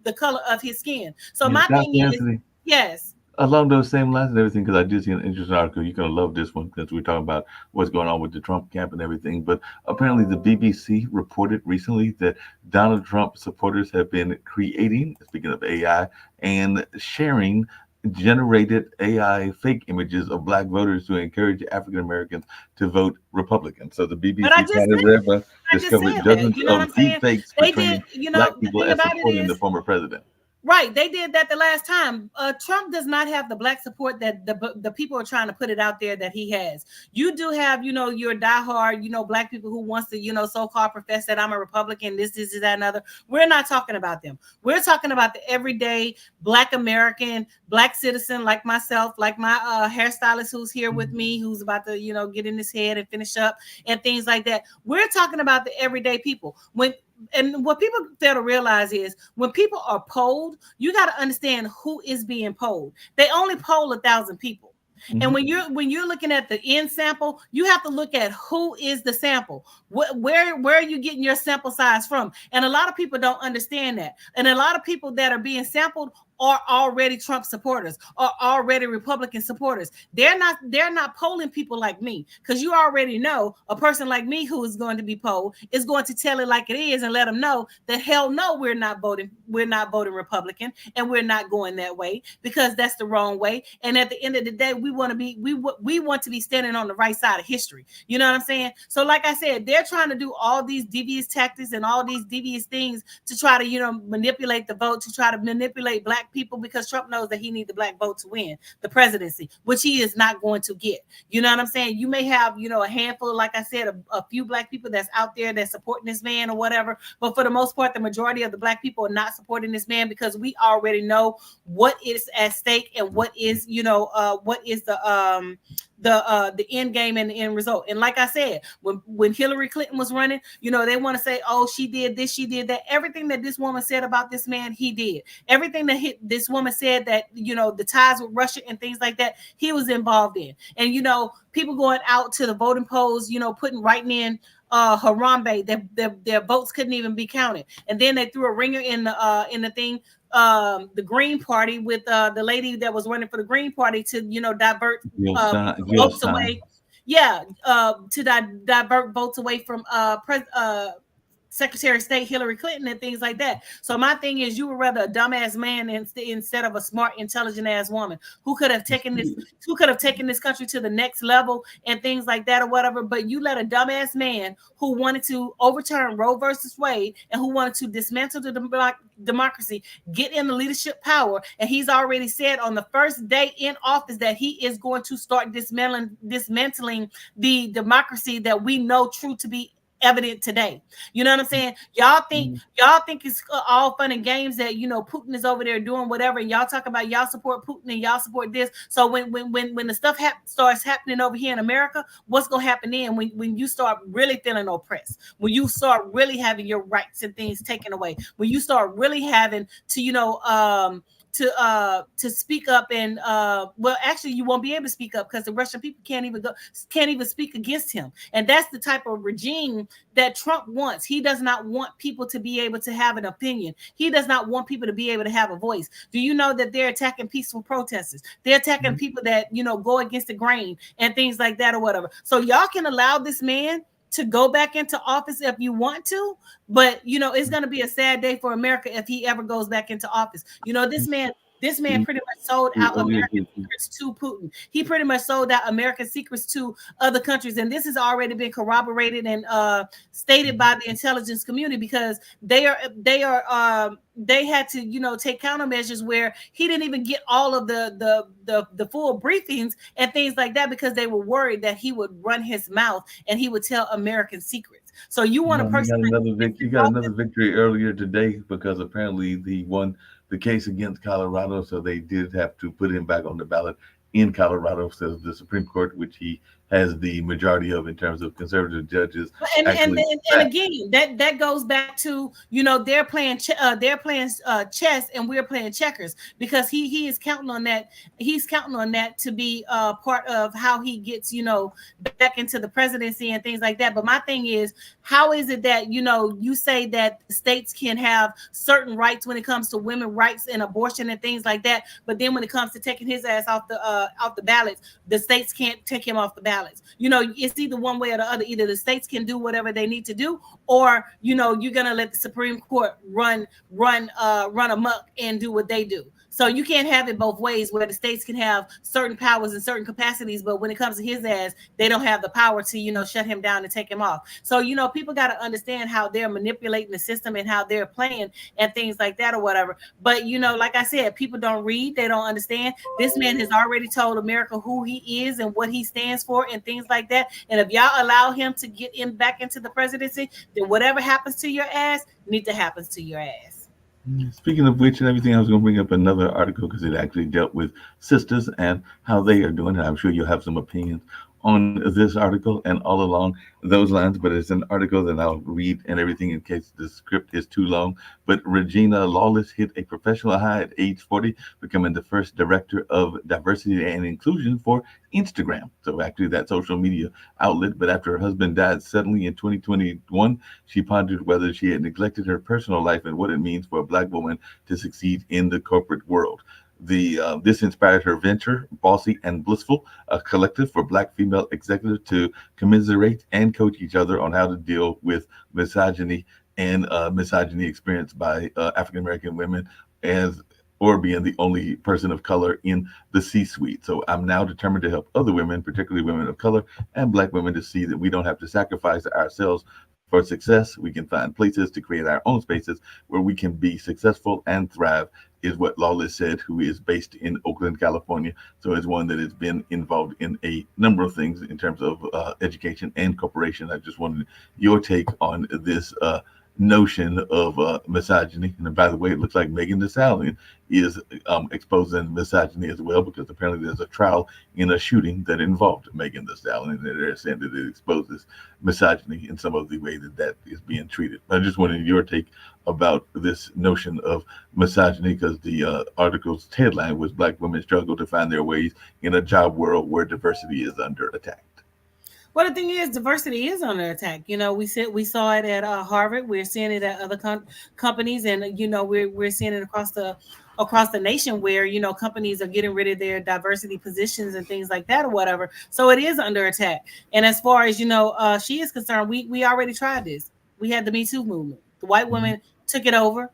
the color of his skin. So my thing is, yes. Along those same lines and everything, because I did see an interesting article. You're going to love this one because we're talking about what's going on with the Trump camp and everything. But apparently the BBC reported recently that Donald Trump supporters have been creating, speaking of AI, and sharing generated AI fake images of black voters to encourage African Americans to vote Republican. So the BBC discovered dozens of deep fakes portraying black people as supporting the former president. Right, they did that the last time. Trump does not have the black support that the people are trying to put it out there that he has. You do have, your diehard, black people who wants to, so-called profess that I'm a Republican, this, that, and other. We're not talking about them. We're talking about the everyday black American, black citizen like myself, like my hairstylist who's here with me, who's about to, get in his head and finish up and things like that. We're talking about the everyday people. And what people fail to realize is when people are polled, you got to understand who is being polled. They only poll 1,000 people. Mm-hmm. And when you're looking at the end sample, you have to look at who is the sample. Where are you getting your sample size from? And a lot of people don't understand that. And a lot of people that are being sampled are already Trump supporters, are already Republican supporters. They're not polling people like me, because you already know a person like me who is going to be polled is going to tell it like it is and let them know that hell no, we're not voting Republican, and we're not going that way, because that's the wrong way. And at the end of the day, we want to be standing on the right side of history. You know what I'm saying? So like I said, they're trying to do all these devious tactics and all these devious things to try to manipulate the vote, to try to manipulate black people, because Trump knows that he needs the black vote to win the presidency, which he is not going to get. You know what I'm saying? You may have, a handful, like I said, a few black people that's out there that's supporting this man or whatever. But for the most part, the majority of the black people are not supporting this man, because we already know what is at stake and what is, what is the end game and the end result. And like I said, when Hillary Clinton was running, they want to say, oh, she did this, she did that. Everything that this woman said about this man, he did. Everything that this woman said that, the ties with Russia and things like that, he was involved in. And, people going out to the voting polls, writing in Harambe, their votes couldn't even be counted. And then they threw a ringer in the thing, the Green Party, with the lady that was running for the Green Party to divert votes away. Yeah, to divert votes away from Secretary of State Hillary Clinton and things like that. So my thing is, you would rather a dumbass man instead of a smart, intelligent ass woman who could have taken this country to the next level and things like that or whatever. But you let a dumbass man who wanted to overturn Roe versus Wade and who wanted to dismantle the democracy get in the leadership power. And he's already said on the first day in office that he is going to start dismantling the democracy that we know true to be evident today. You know what I'm saying? Y'all think it's all fun and games that Putin is over there doing whatever, and y'all talk about y'all support Putin and y'all support this. So when the stuff starts happening over here in America, what's gonna happen then when you start really feeling oppressed, when you start really having your rights and things taken away, when you start really having to to speak up and well, actually you won't be able to speak up because the Russian people can't even speak against him. And that's the type of regime that Trump wants. He does not want people to be able to have an opinion. He does not want people to be able to have a voice. Do you know that they're attacking peaceful protesters? They're attacking people that go against the grain and things like that or whatever. So y'all can allow this man to go back into office if you want to, but it's going to be a sad day for America if he ever goes back into office. This This man pretty much sold out American secrets to Putin. He pretty much sold out American secrets to other countries, and this has already been corroborated and stated by the intelligence community, because they had to take countermeasures where he didn't even get all of the full briefings and things like that, because they were worried that he would run his mouth and he would tell American secrets. So you want a person. You got another victory earlier today, because apparently he won the case against Colorado, so they did have to put him back on the ballot in Colorado. So the Supreme Court, which he has the majority of in terms of conservative judges, and again, that goes back to they're playing chess and we're playing checkers, because he is counting on that. He's counting on that to be part of how he gets back into the presidency and things like that. But my thing is, how is it that you say that the states can have certain rights when it comes to women's rights and abortion and things like that, but then when it comes to taking his ass off the ballots, the states can't take him off the ballots? It's either one way or the other. Either the states can do whatever they need to do, or you're gonna let the Supreme Court run amok and do what they do. So you can't have it both ways, where the states can have certain powers and certain capacities, but when it comes to his ass, they don't have the power to shut him down and take him off. So people got to understand how they're manipulating the system and how they're playing and things like that or whatever. But like I said, people don't read, they don't understand. This man has already told America who he is and what he stands for and things like that. And if y'all allow him to get back into the presidency, then whatever happens to your ass needs to happen to your ass. Speaking of which and everything, I was going to bring up another article because it actually dealt with sisters and how they are doing. I'm sure you'll have some opinions on this article and all along those lines, but it's an article that I'll read and everything in case the script is too long. But Regina Lawless hit a professional high at age 40, becoming the first director of diversity and inclusion for Instagram. So actually that social media outlet. But after her husband died suddenly in 2021, she pondered whether she had neglected her personal life and what it means for a Black woman to succeed in the corporate world. This inspired her venture, Bossy and Blissful, a collective for Black female executives to commiserate and coach each other on how to deal with misogyny and misogyny experienced by African American women or being the only person of color in the C-suite. So I'm now determined to help other women, particularly women of color and Black women, to see that we don't have to sacrifice ourselves for success. We can find places to create our own spaces where we can be successful and thrive, is what Lawless said, who is based in Oakland, California. So it's one that has been involved in a number of things in terms of education and corporation. I just wanted your take on this notion of misogyny. And by the way, it looks like Megan Thee Stallion is exposing misogyny as well, because apparently there's a trial in a shooting that involved Megan Thee Stallion, and they're saying that it exposes misogyny in some of the way that is being treated. I just wanted your take about this notion of misogyny, because the article's headline was Black women struggle to find their ways in a job world where diversity is under attack. Well, the thing is, diversity is under attack. We saw it at Harvard. We're seeing it at other companies, and we're seeing it across the nation, where companies are getting rid of their diversity positions and things like that or whatever. So it is under attack. And as far as she is concerned, we already tried this. We had the Me Too movement. The white women took it over.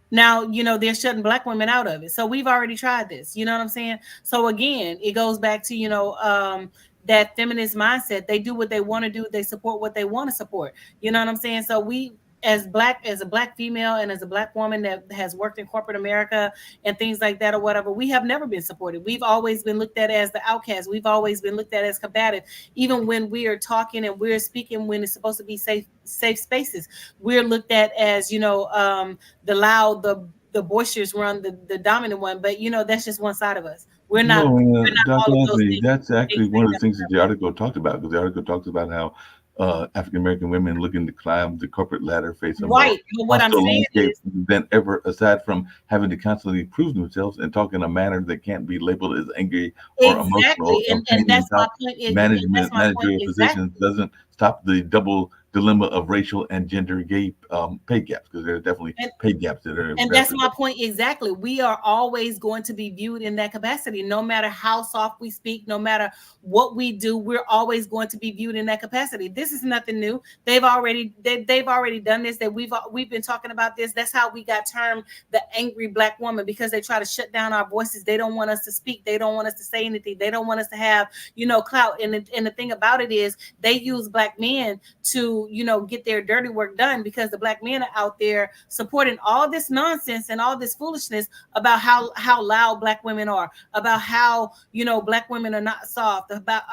Now they're shutting Black women out of it. So we've already tried this. You know what I'm saying? So again, it goes back to that feminist mindset. They do what they want to do. They support what they want to support. You know what I'm saying? So we, as a Black female and as a Black woman that has worked in corporate America and things like that or whatever, we have never been supported. We've always been looked at as the outcast. We've always been looked at as combative. Even when we are talking and we're speaking when it's supposed to be safe spaces, we're looked at as the loud, the boisterous one, the dominant one. But that's just one side of us. We're not. Dr. Anthony, that's actually one of the things that the article talked about, because the article talks about how African American women looking to climb the corporate ladder face a more hostile landscape than ever, aside from having to constantly prove themselves and talk in a manner that can't be labeled as angry or emotional. And that's my point. Managerial positions doesn't stop the double dilemma of racial and gender gap pay gaps, because there are definitely pay gaps that are. And that's my point exactly. We are always going to be viewed in that capacity, no matter how soft we speak, no matter what we do. We're always going to be viewed in that capacity. This is nothing new. They've already done this. That we've been talking about this. That's how we got termed the angry Black woman, because they try to shut down our voices. They don't want us to speak. They don't want us to say anything. They don't want us to have clout. And the thing about it is, they use Black men to get their dirty work done, because the Black men are out there supporting all this nonsense and all this foolishness about how loud Black women are, about how Black women are not soft, about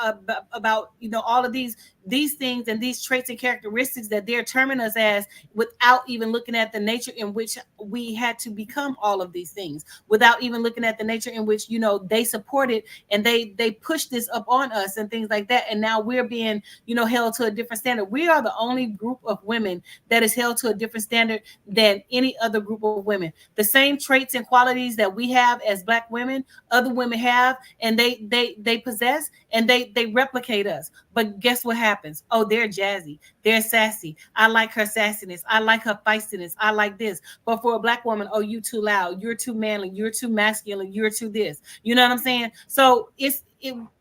all of these things and these traits and characteristics that they're terming us as, without even looking at the nature in which we had to become all of these things, without even looking at the nature in which they supported and they pushed this up on us and things like that. And now we're being held to a different standard. We are the only group of women that is held to a different standard than any other group of women. The same traits and qualities that we have as Black women, other women have, and they possess, and they replicate us. But guess what happens? Oh, they're jazzy, they're sassy. I like her sassiness, I like her feistiness, I like this. But for a Black woman, oh, you too loud, you're too manly, you're too masculine, you're too this. You know what I'm saying? So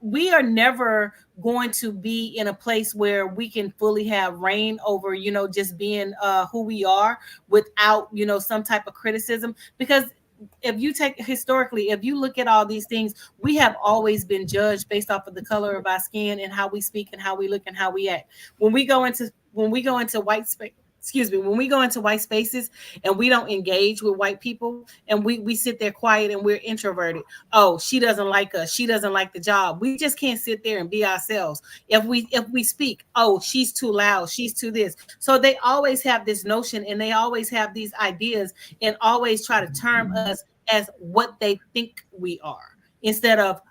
we are never going to be in a place where we can fully have reign over, just being who we are, without, some type of criticism. Because if you take historically, if you look at all these things, we have always been judged based off of the color of our skin and how we speak and how we look and how we act. When we go into white space, when we go into white spaces and we don't engage with white people, and we sit there quiet and we're introverted. Oh, she doesn't like us. She doesn't like the job. We just can't sit there and be ourselves. If we speak, oh, she's too loud. She's too this. So they always have this notion, and they always have these ideas, and always try to term us as what they think we are, instead of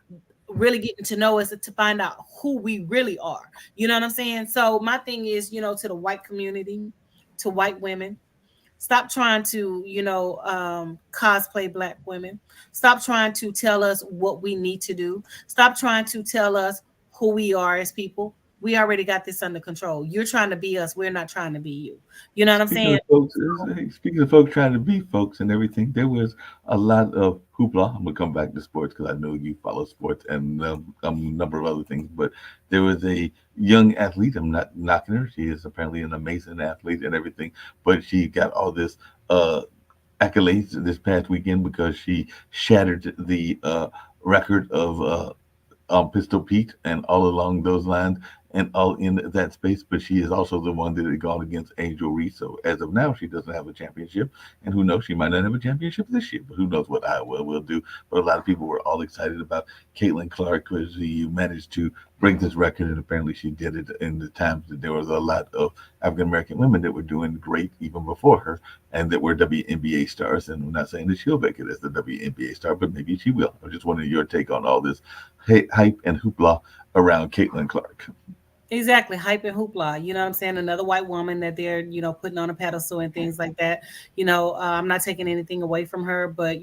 really getting to know us to find out who we really are. You know what I'm saying? So my thing is, to the white community, to white women, stop trying to cosplay Black women. Stop trying to tell us what we need to do. Stop trying to tell us who we are as people. We already got this under control. You're trying to be us, we're not trying to be you. You know what I'm saying? Speaking of folks trying to be folks and everything, there was a lot of hoopla. I'm gonna come back to sports because I know you follow sports and a number of other things. But there was a young athlete. I'm not knocking her. She is apparently an amazing athlete and everything. But she got all this accolades this past weekend because she shattered the record of Pistol Pete and all along those lines and all in that space. But she is also the one that had gone against Angel Reese. So as of now, she doesn't have a championship. And who knows, she might not have a championship this year, but who knows what Iowa will do. But a lot of people were all excited about Caitlin Clark because she managed to break this record. And apparently she did it in the times that there was a lot of African-American women that were doing great even before her and that were WNBA stars. And I'm not saying that she'll make it as the WNBA star, but maybe she will. I just wanted your take on all this hype and hoopla around Caitlin Clark. Exactly, hype and hoopla. You know what I'm saying? Another white woman that they're, putting on a pedestal and things like that. I'm not taking anything away from her, but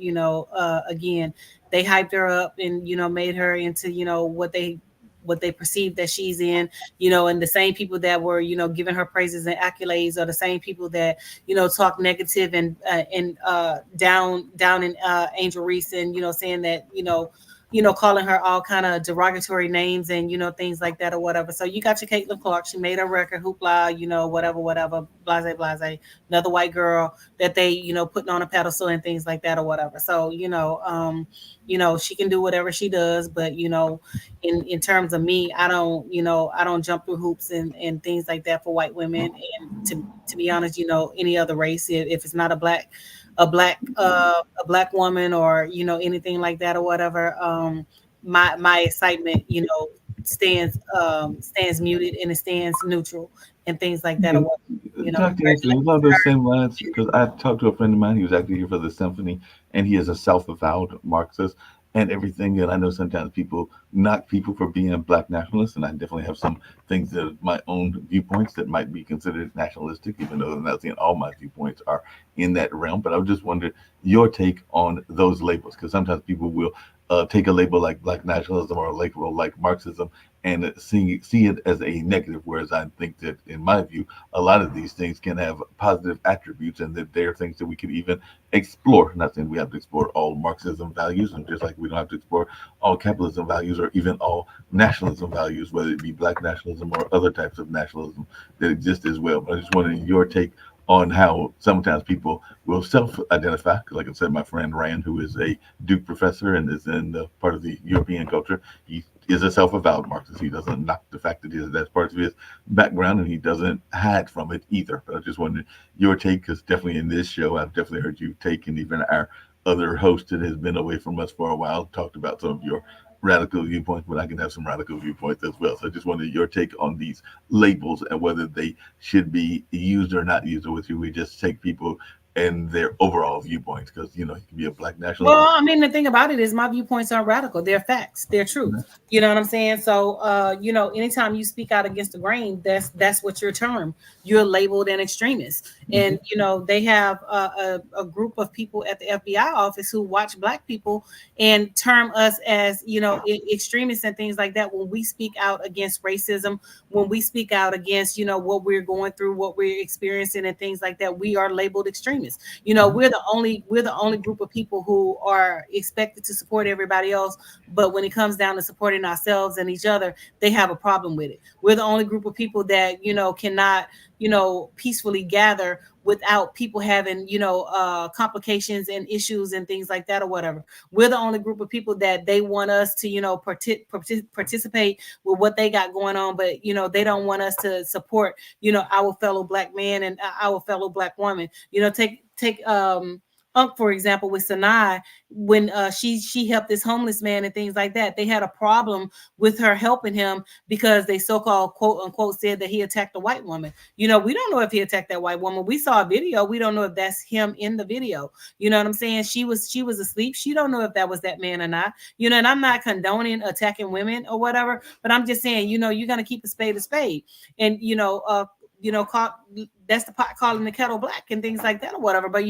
again, they hyped her up and made her into what they perceive that she's in. And the same people that were giving her praises and accolades are the same people that talk negative and down in Angel Reese, and saying that calling her all kind of derogatory names and, things like that or whatever. So you got your Caitlin Clark. She made her record, hoopla, whatever, blase. Another white girl that they, putting on a pedestal and things like that or whatever. So, she can do whatever she does. But, in terms of me, I don't jump through hoops and things like that for white women. And to be honest, any other race, if it's not a black woman or anything like that or whatever, my excitement stands muted and it stands neutral and things like that. Dr. Anthony, along those same lines, because I talked to a friend of mine, he was actually here for the symphony, and he is a self-avowed Marxist and everything. And I know sometimes people knock people for being Black nationalists, and I definitely have some things that are my own viewpoints that might be considered nationalistic, even though I'm not saying all my viewpoints are in that realm. But I just wondered your take on those labels, because sometimes people will take a label like Black nationalism or a label like Marxism and see it as a negative. Whereas I think that, in my view, a lot of these things can have positive attributes, and that they're things that we could even explore. Not saying we have to explore all Marxism values, and just like we don't have to explore all capitalism values or even all nationalism values, whether it be black nationalism or other types of nationalism that exist as well. But I just wanted your take on how sometimes people will self-identify. Like I said, my friend Rand, who is a Duke professor and is in the part of the European culture, he is a self-avowed Marxist. He doesn't knock the fact that that's part of his background, and he doesn't hide from it either. But I just wanted your take, because definitely in this show, I've definitely heard you take, and even our other host that has been away from us for a while talked about some of your radical viewpoints, but I can have some radical viewpoints as well. So I just wanted your take on these labels and whether they should be used or not used, or whether we just take people and their overall viewpoints, because you can be a black nationalist. Well, I mean, the thing about it is my viewpoints aren't radical. They're facts. They're truth. You know what I'm saying? So, anytime you speak out against the grain, that's what your term. You're labeled an extremist. And, they have a group of people at the FBI office who watch black people and term us as, extremists and things like that. When we speak out against racism, when we speak out against, what we're going through, what we're experiencing and things like that, we are labeled extremists. We're the only group of people who are expected to support everybody else, but when it comes down to supporting ourselves and each other, they have a problem with it. We're the only group of people that cannot peacefully gather without people having complications and issues and things like that or whatever. We're the only group of people that they want us to participate with what they got going on, but they don't want us to support our fellow black man and our fellow black woman. Take Unc, for example, with Sanai, when she helped this homeless man and things like that. They had a problem with her helping him because they so-called quote unquote said that he attacked a white woman. We don't know if he attacked that white woman. We saw a video. We don't know if that's him in the video. You know what I'm saying? She was asleep. She don't know if that was that man or not. And I'm not condoning attacking women or whatever, but I'm just saying, you're gonna keep a spade, and that's the pot calling the kettle black and things like that or whatever. But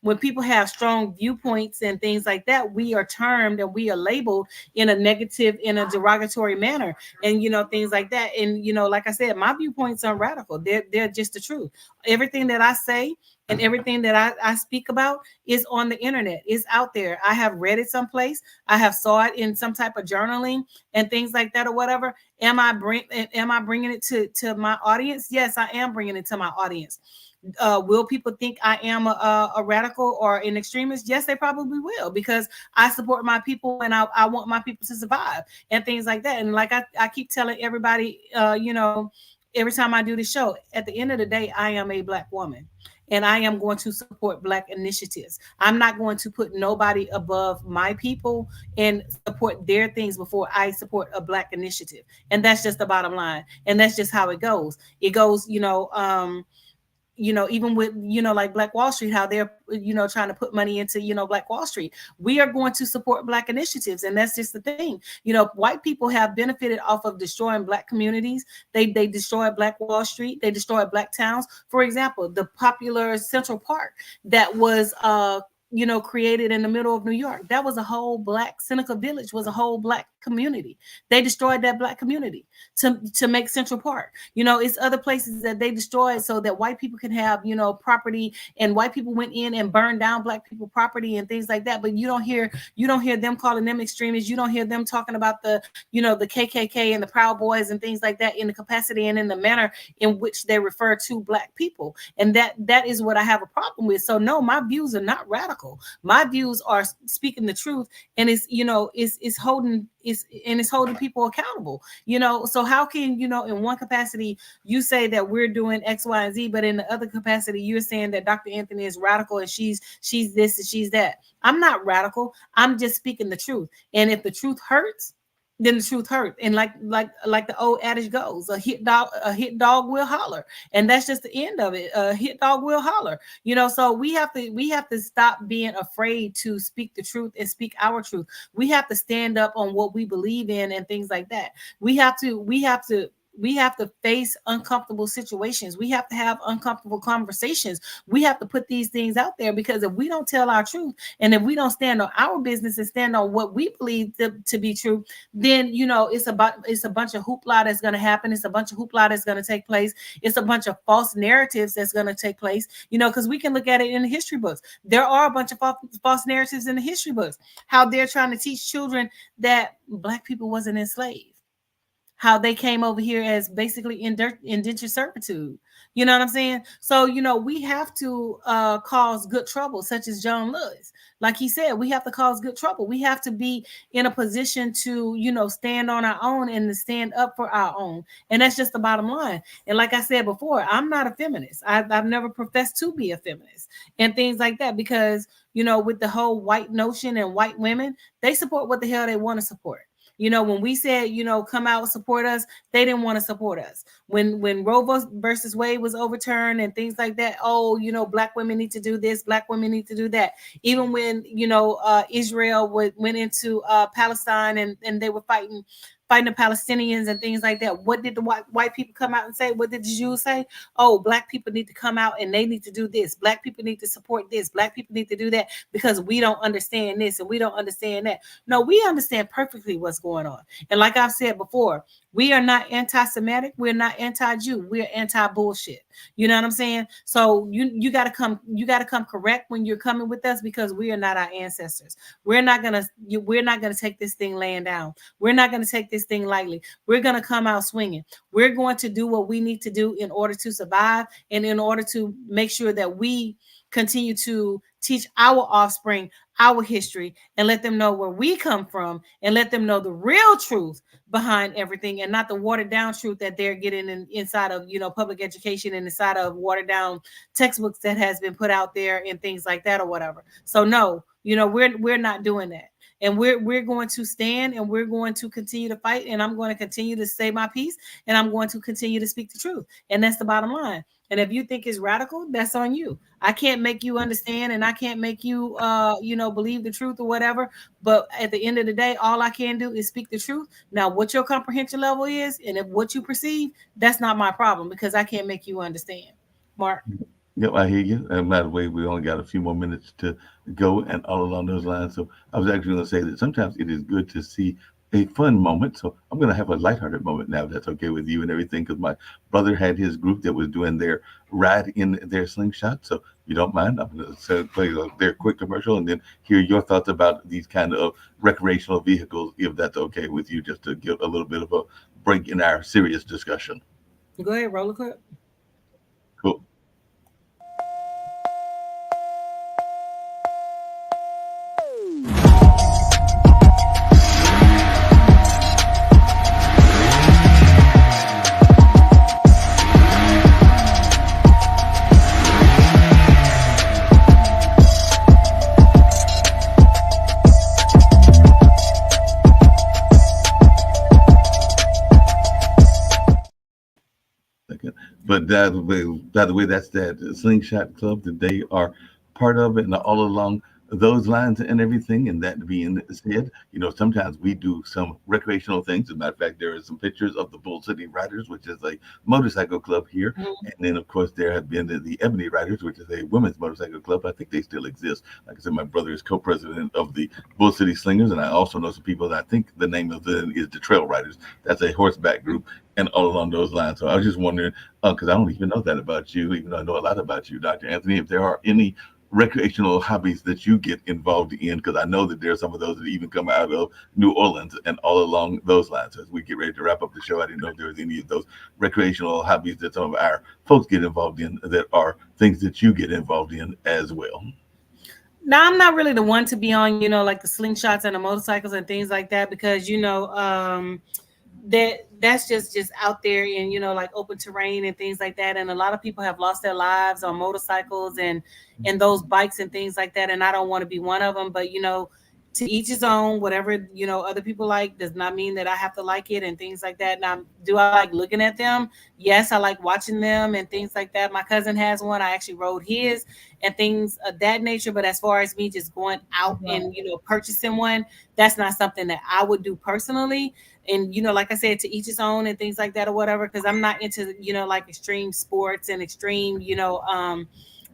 when people have strong viewpoints and things like that, we are termed and we are labeled in a negative, in a derogatory manner, and things like that. And like I said, my viewpoints are radical. They're just the truth. Everything that I say and everything that I speak about is on the internet, is out there. I have read it someplace. I have saw it in some type of journaling and things like that or whatever. Am I bringing it to my audience? Yes, I am bringing it to my audience. Will people think I am a radical or an extremist? Yes, they probably will, because I support my people and I want my people to survive and things like that. And like I keep telling everybody, every time I do the show, at the end of the day, I am a black woman. And I am going to support black initiatives. I'm not going to put nobody above my people and support their things before I support a black initiative. And that's just the bottom line. And that's just how it goes. It goes, even with, like Black Wall Street, how they're, trying to put money into, Black Wall Street. We are going to support black initiatives. And that's just the thing. White people have benefited off of destroying black communities. They destroyed Black Wall Street. They destroyed black towns. For example, the popular Central Park that was, created in the middle of New York. That was a whole black, Seneca Village was a whole black community. They destroyed that black community to make Central Park. It's other places that they destroyed so that white people can have, property, and white people went in and burned down black people property and things like that. But you don't hear them calling them extremists. You don't hear them talking about the KKK and the Proud Boys and things like that in the capacity and in the manner in which they refer to black people. And that is what I have a problem with. So no, my views are not radical. My views are speaking the truth, and it's holding people accountable. So how can in one capacity you say that we're doing X, Y, and Z, but in the other capacity you're saying that Dr. Anthony is radical and she's this and she's that? I'm not radical. I'm just speaking the truth. And if the truth hurts, then the truth hurt. And like the old adage goes, a hit dog will holler. And that's just the end of it. A hit dog will holler. So we have to stop being afraid to speak the truth and speak our truth. We have to stand up on what we believe in and things like that. We have to face uncomfortable situations. We have to have uncomfortable conversations. We have to put these things out there, because if we don't tell our truth, and if we don't stand on our business and stand on what we believe to be true, then it's a bunch of hoopla that's going to happen. It's a bunch of hoopla that's going to take place. It's a bunch of false narratives that's going to take place, because we can look at it in the history books. There are a bunch of false narratives in the history books, how they're trying to teach children that Black people wasn't enslaved, how they came over here as basically indentured servitude. You know what I'm saying? So, we have to cause good trouble, such as John Lewis. Like he said, we have to cause good trouble. We have to be in a position to, stand on our own and to stand up for our own. And that's just the bottom line. And like I said before, I'm not a feminist. I've never professed to be a feminist and things like that, because, with the whole white notion and white women, they support what the hell they want to support. When we said, come out and support us, they didn't want to support us. When Roe versus Wade was overturned and things like that, Black women need to do this, Black women need to do that. Even when, Israel went into Palestine and they were fighting the Palestinians and things like that, what did the white people come out and say? What did the Jews say? Oh, Black people need to come out and they need to do this. Black people need to support this. Black people need to do that, because we don't understand this and we don't understand that. No, we understand perfectly what's going on. And like I've said before, we are not anti-Semitic. We're not anti-Jew. We're anti-bullshit. You know what I'm saying? So you got to come correct when you're coming with us, because we are not our ancestors. We're not gonna take this thing laying down. We're not gonna take this thing lightly. We're gonna come out swinging. We're going to do what we need to do in order to survive, and in order to make sure that we continue to teach our offspring our history, and let them know where we come from, and let them know the real truth behind everything, and not the watered down truth that they're getting inside of public education and inside of watered down textbooks that has been put out there and things like that or whatever. So no, we're not doing that. And we're going to stand, and we're going to continue to fight, and I'm going to continue to say my piece, and I'm going to continue to speak the truth. And that's the bottom line. And if you think it's radical, that's on you. I can't make you understand, and I can't make you believe the truth or whatever. But at the end of the day, all I can do is speak the truth. Now, what your comprehension level is, and if what you perceive, that's not my problem, because I can't make you understand. Mark. Yep, I hear you. And by the way, we only got a few more minutes to go, and all along those lines. So I was actually going to say that sometimes it is good to see a fun moment. So I'm going to have a lighthearted moment now, if that's okay with you and everything, because my brother had his group that was doing their ride in their slingshot. So if you don't mind, I'm going to play their quick commercial and then hear your thoughts about these kind of recreational vehicles, if that's okay with you, just to give a little bit of a break in our serious discussion. Go ahead, roll the clip. Cool. But by the way, that's that slingshot club that they are part of, and all along those lines and everything. And that being said, sometimes we do some recreational things. As a matter of fact, there are some pictures of the Bull City Riders, which is a motorcycle club here. Mm-hmm. And then, of course, there have been the Ebony Riders, which is a women's motorcycle club. I think they still exist. Like I said, my brother is co-president of the Bull City Slingers. And I also know some people that I think the name of them is the Trail Riders. That's a horseback group. And all along those lines. So I was just wondering, because I don't even know that about you, even though I know a lot about you, Dr. Anthony, if there are any recreational hobbies that you get involved in, because I know that there are some of those that even come out of New Orleans and all along those lines. As we get ready to wrap up the show, I didn't know if there was any of those recreational hobbies that some of our folks get involved in that are things that you get involved in as well. Now, I'm not really the one to be on, like the slingshots and the motorcycles and things like that, because, that's just out there in like open terrain and things like that, and a lot of people have lost their lives on motorcycles and those bikes and things like that, and I don't want to be one of them. But to each his own. Whatever other people like does not mean that I have to like it and things like that. Now, do I like looking at them? Yes, I like watching them and things like that. My cousin has one. I actually rode his and things of that nature. But as far as me just going out and purchasing one, that's not something that I would do personally. and like I said, to each his own and things like that or whatever, because I'm not into like extreme sports and extreme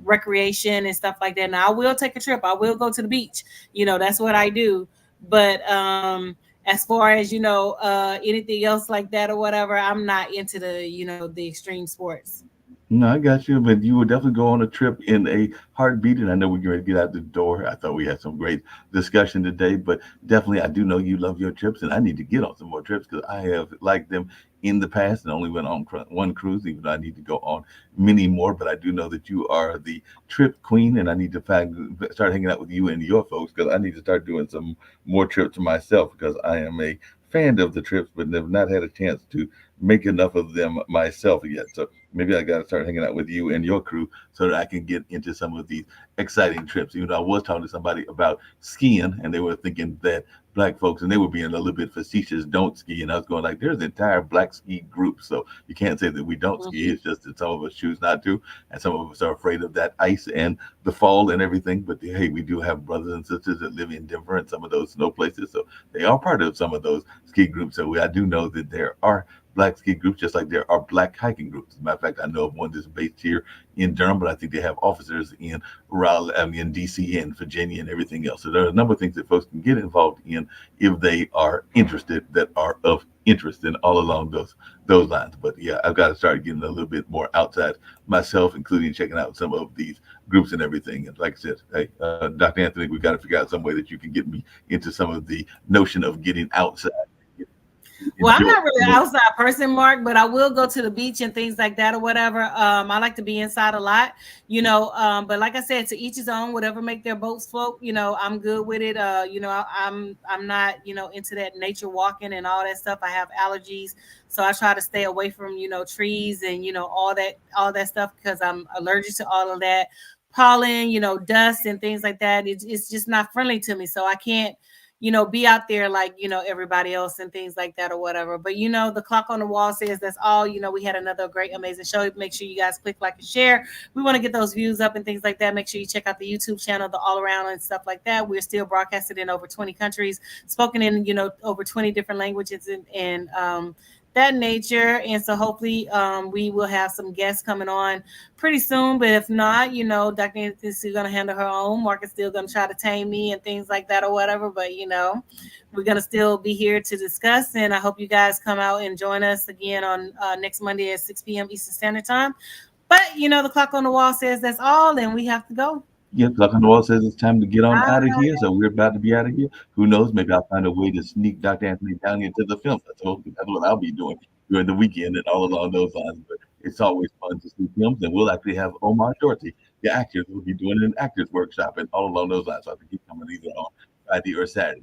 recreation and stuff like that. Now I will take a trip. I will go to the beach. That's what I do. But as far as anything else like that or whatever, I'm not into the extreme sports. No, I got you, but you would definitely go on a trip in a heartbeat. And I know we're going to get out the door. I thought we had some great discussion today, but definitely I do know you love your trips, and I need to get on some more trips because I have liked them in the past and only went on one cruise, even though I need to go on many more. But I do know that you are the trip queen, and I need to start hanging out with you and your folks because I need to start doing some more trips myself because I am a fan of the trips, but have not had a chance to make enough of them myself yet. So maybe I got to start hanging out with you and your crew so that I can get into some of these exciting trips. I was talking to somebody about skiing, and they were thinking that Black folks, and they were being a little bit facetious, don't ski. And I was going like, there's entire Black ski groups. So you can't say that we don't ski. It's just that some of us choose not to. And some of us are afraid of that ice and the fall and everything. But hey, we do have brothers and sisters that live in Denver and some of those snow places. So they are part of some of those ski groups. So I do know that there are Black ski groups, just like there are Black hiking groups. As a matter of fact, I know of one that's based here in Durham, but I think they have officers in Raleigh, in DC and Virginia and everything else. So there are a number of things that folks can get involved in if they are interested, that are of interest in all along those lines. But yeah, I've got to start getting a little bit more outside myself, including checking out some of these groups and everything. And like I said, hey, Dr. Anthony, we've got to figure out some way that you can get me into some of the notion of getting outside. Well, I'm not really an outside person, Mark, but I will go to the beach and things like that or whatever. I like to be inside a lot, but like I said, to each his own, whatever make their boats float, I'm good with it. I'm not, into that nature walking and all that stuff. I have allergies, so I try to stay away from, trees and, all that stuff because I'm allergic to all of that pollen, dust and things like that. It's just not friendly to me. So I can't, be out there like, everybody else and things like that or whatever. But, the clock on the wall says that's all. We had another great, amazing show. Make sure you guys click like and share. We want to get those views up and things like that. Make sure you check out the YouTube channel, the All Around and stuff like that. We're still broadcasted in over 20 countries, spoken in, over 20 different languages and that nature. And so hopefully we will have some guests coming on pretty soon. But if not, Dr. Anthony is going to handle her own. Mark is still going to try to tame me and things like that or whatever. But, we're going to still be here to discuss. And I hope you guys come out and join us again on next Monday at 6 p.m. Eastern Standard Time. But, the clock on the wall says that's all, and we have to go. Yeah, clock on the wall says it's time to get on out of here. So we're about to be out of here. Who knows? Maybe I'll find a way to sneak Dr. Anthony down into the film. That's what I'll be doing during the weekend and all along those lines. But it's always fun to see films, and we'll actually have Omar Shorty, the actor, who will be doing an actors workshop and all along those lines. So I think he's coming either on Friday or Saturday.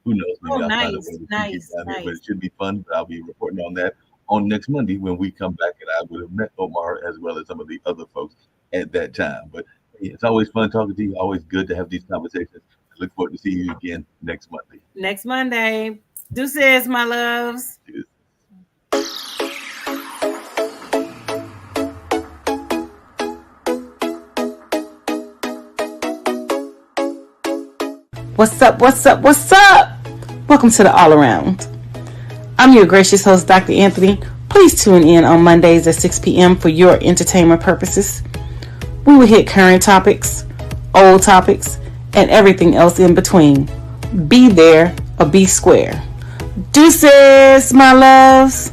Who knows? Maybe I'll find a way to keep it down here. But it should be fun. But I'll be reporting on that on next Monday when we come back, and I would have met Omar as well as some of the other folks at that time. But it's always fun talking to you. Always good to have these conversations. I look forward to seeing you again next Monday. Next Monday. Deuces, my loves. What's up? What's up? What's up? Welcome to the All Around. I'm your gracious host, Dr. Anthony. Please tune in on Mondays at 6 p.m. for your entertainment purposes. We will hit current topics, old topics, and everything else in between. Be there or be square. Deuces, my loves.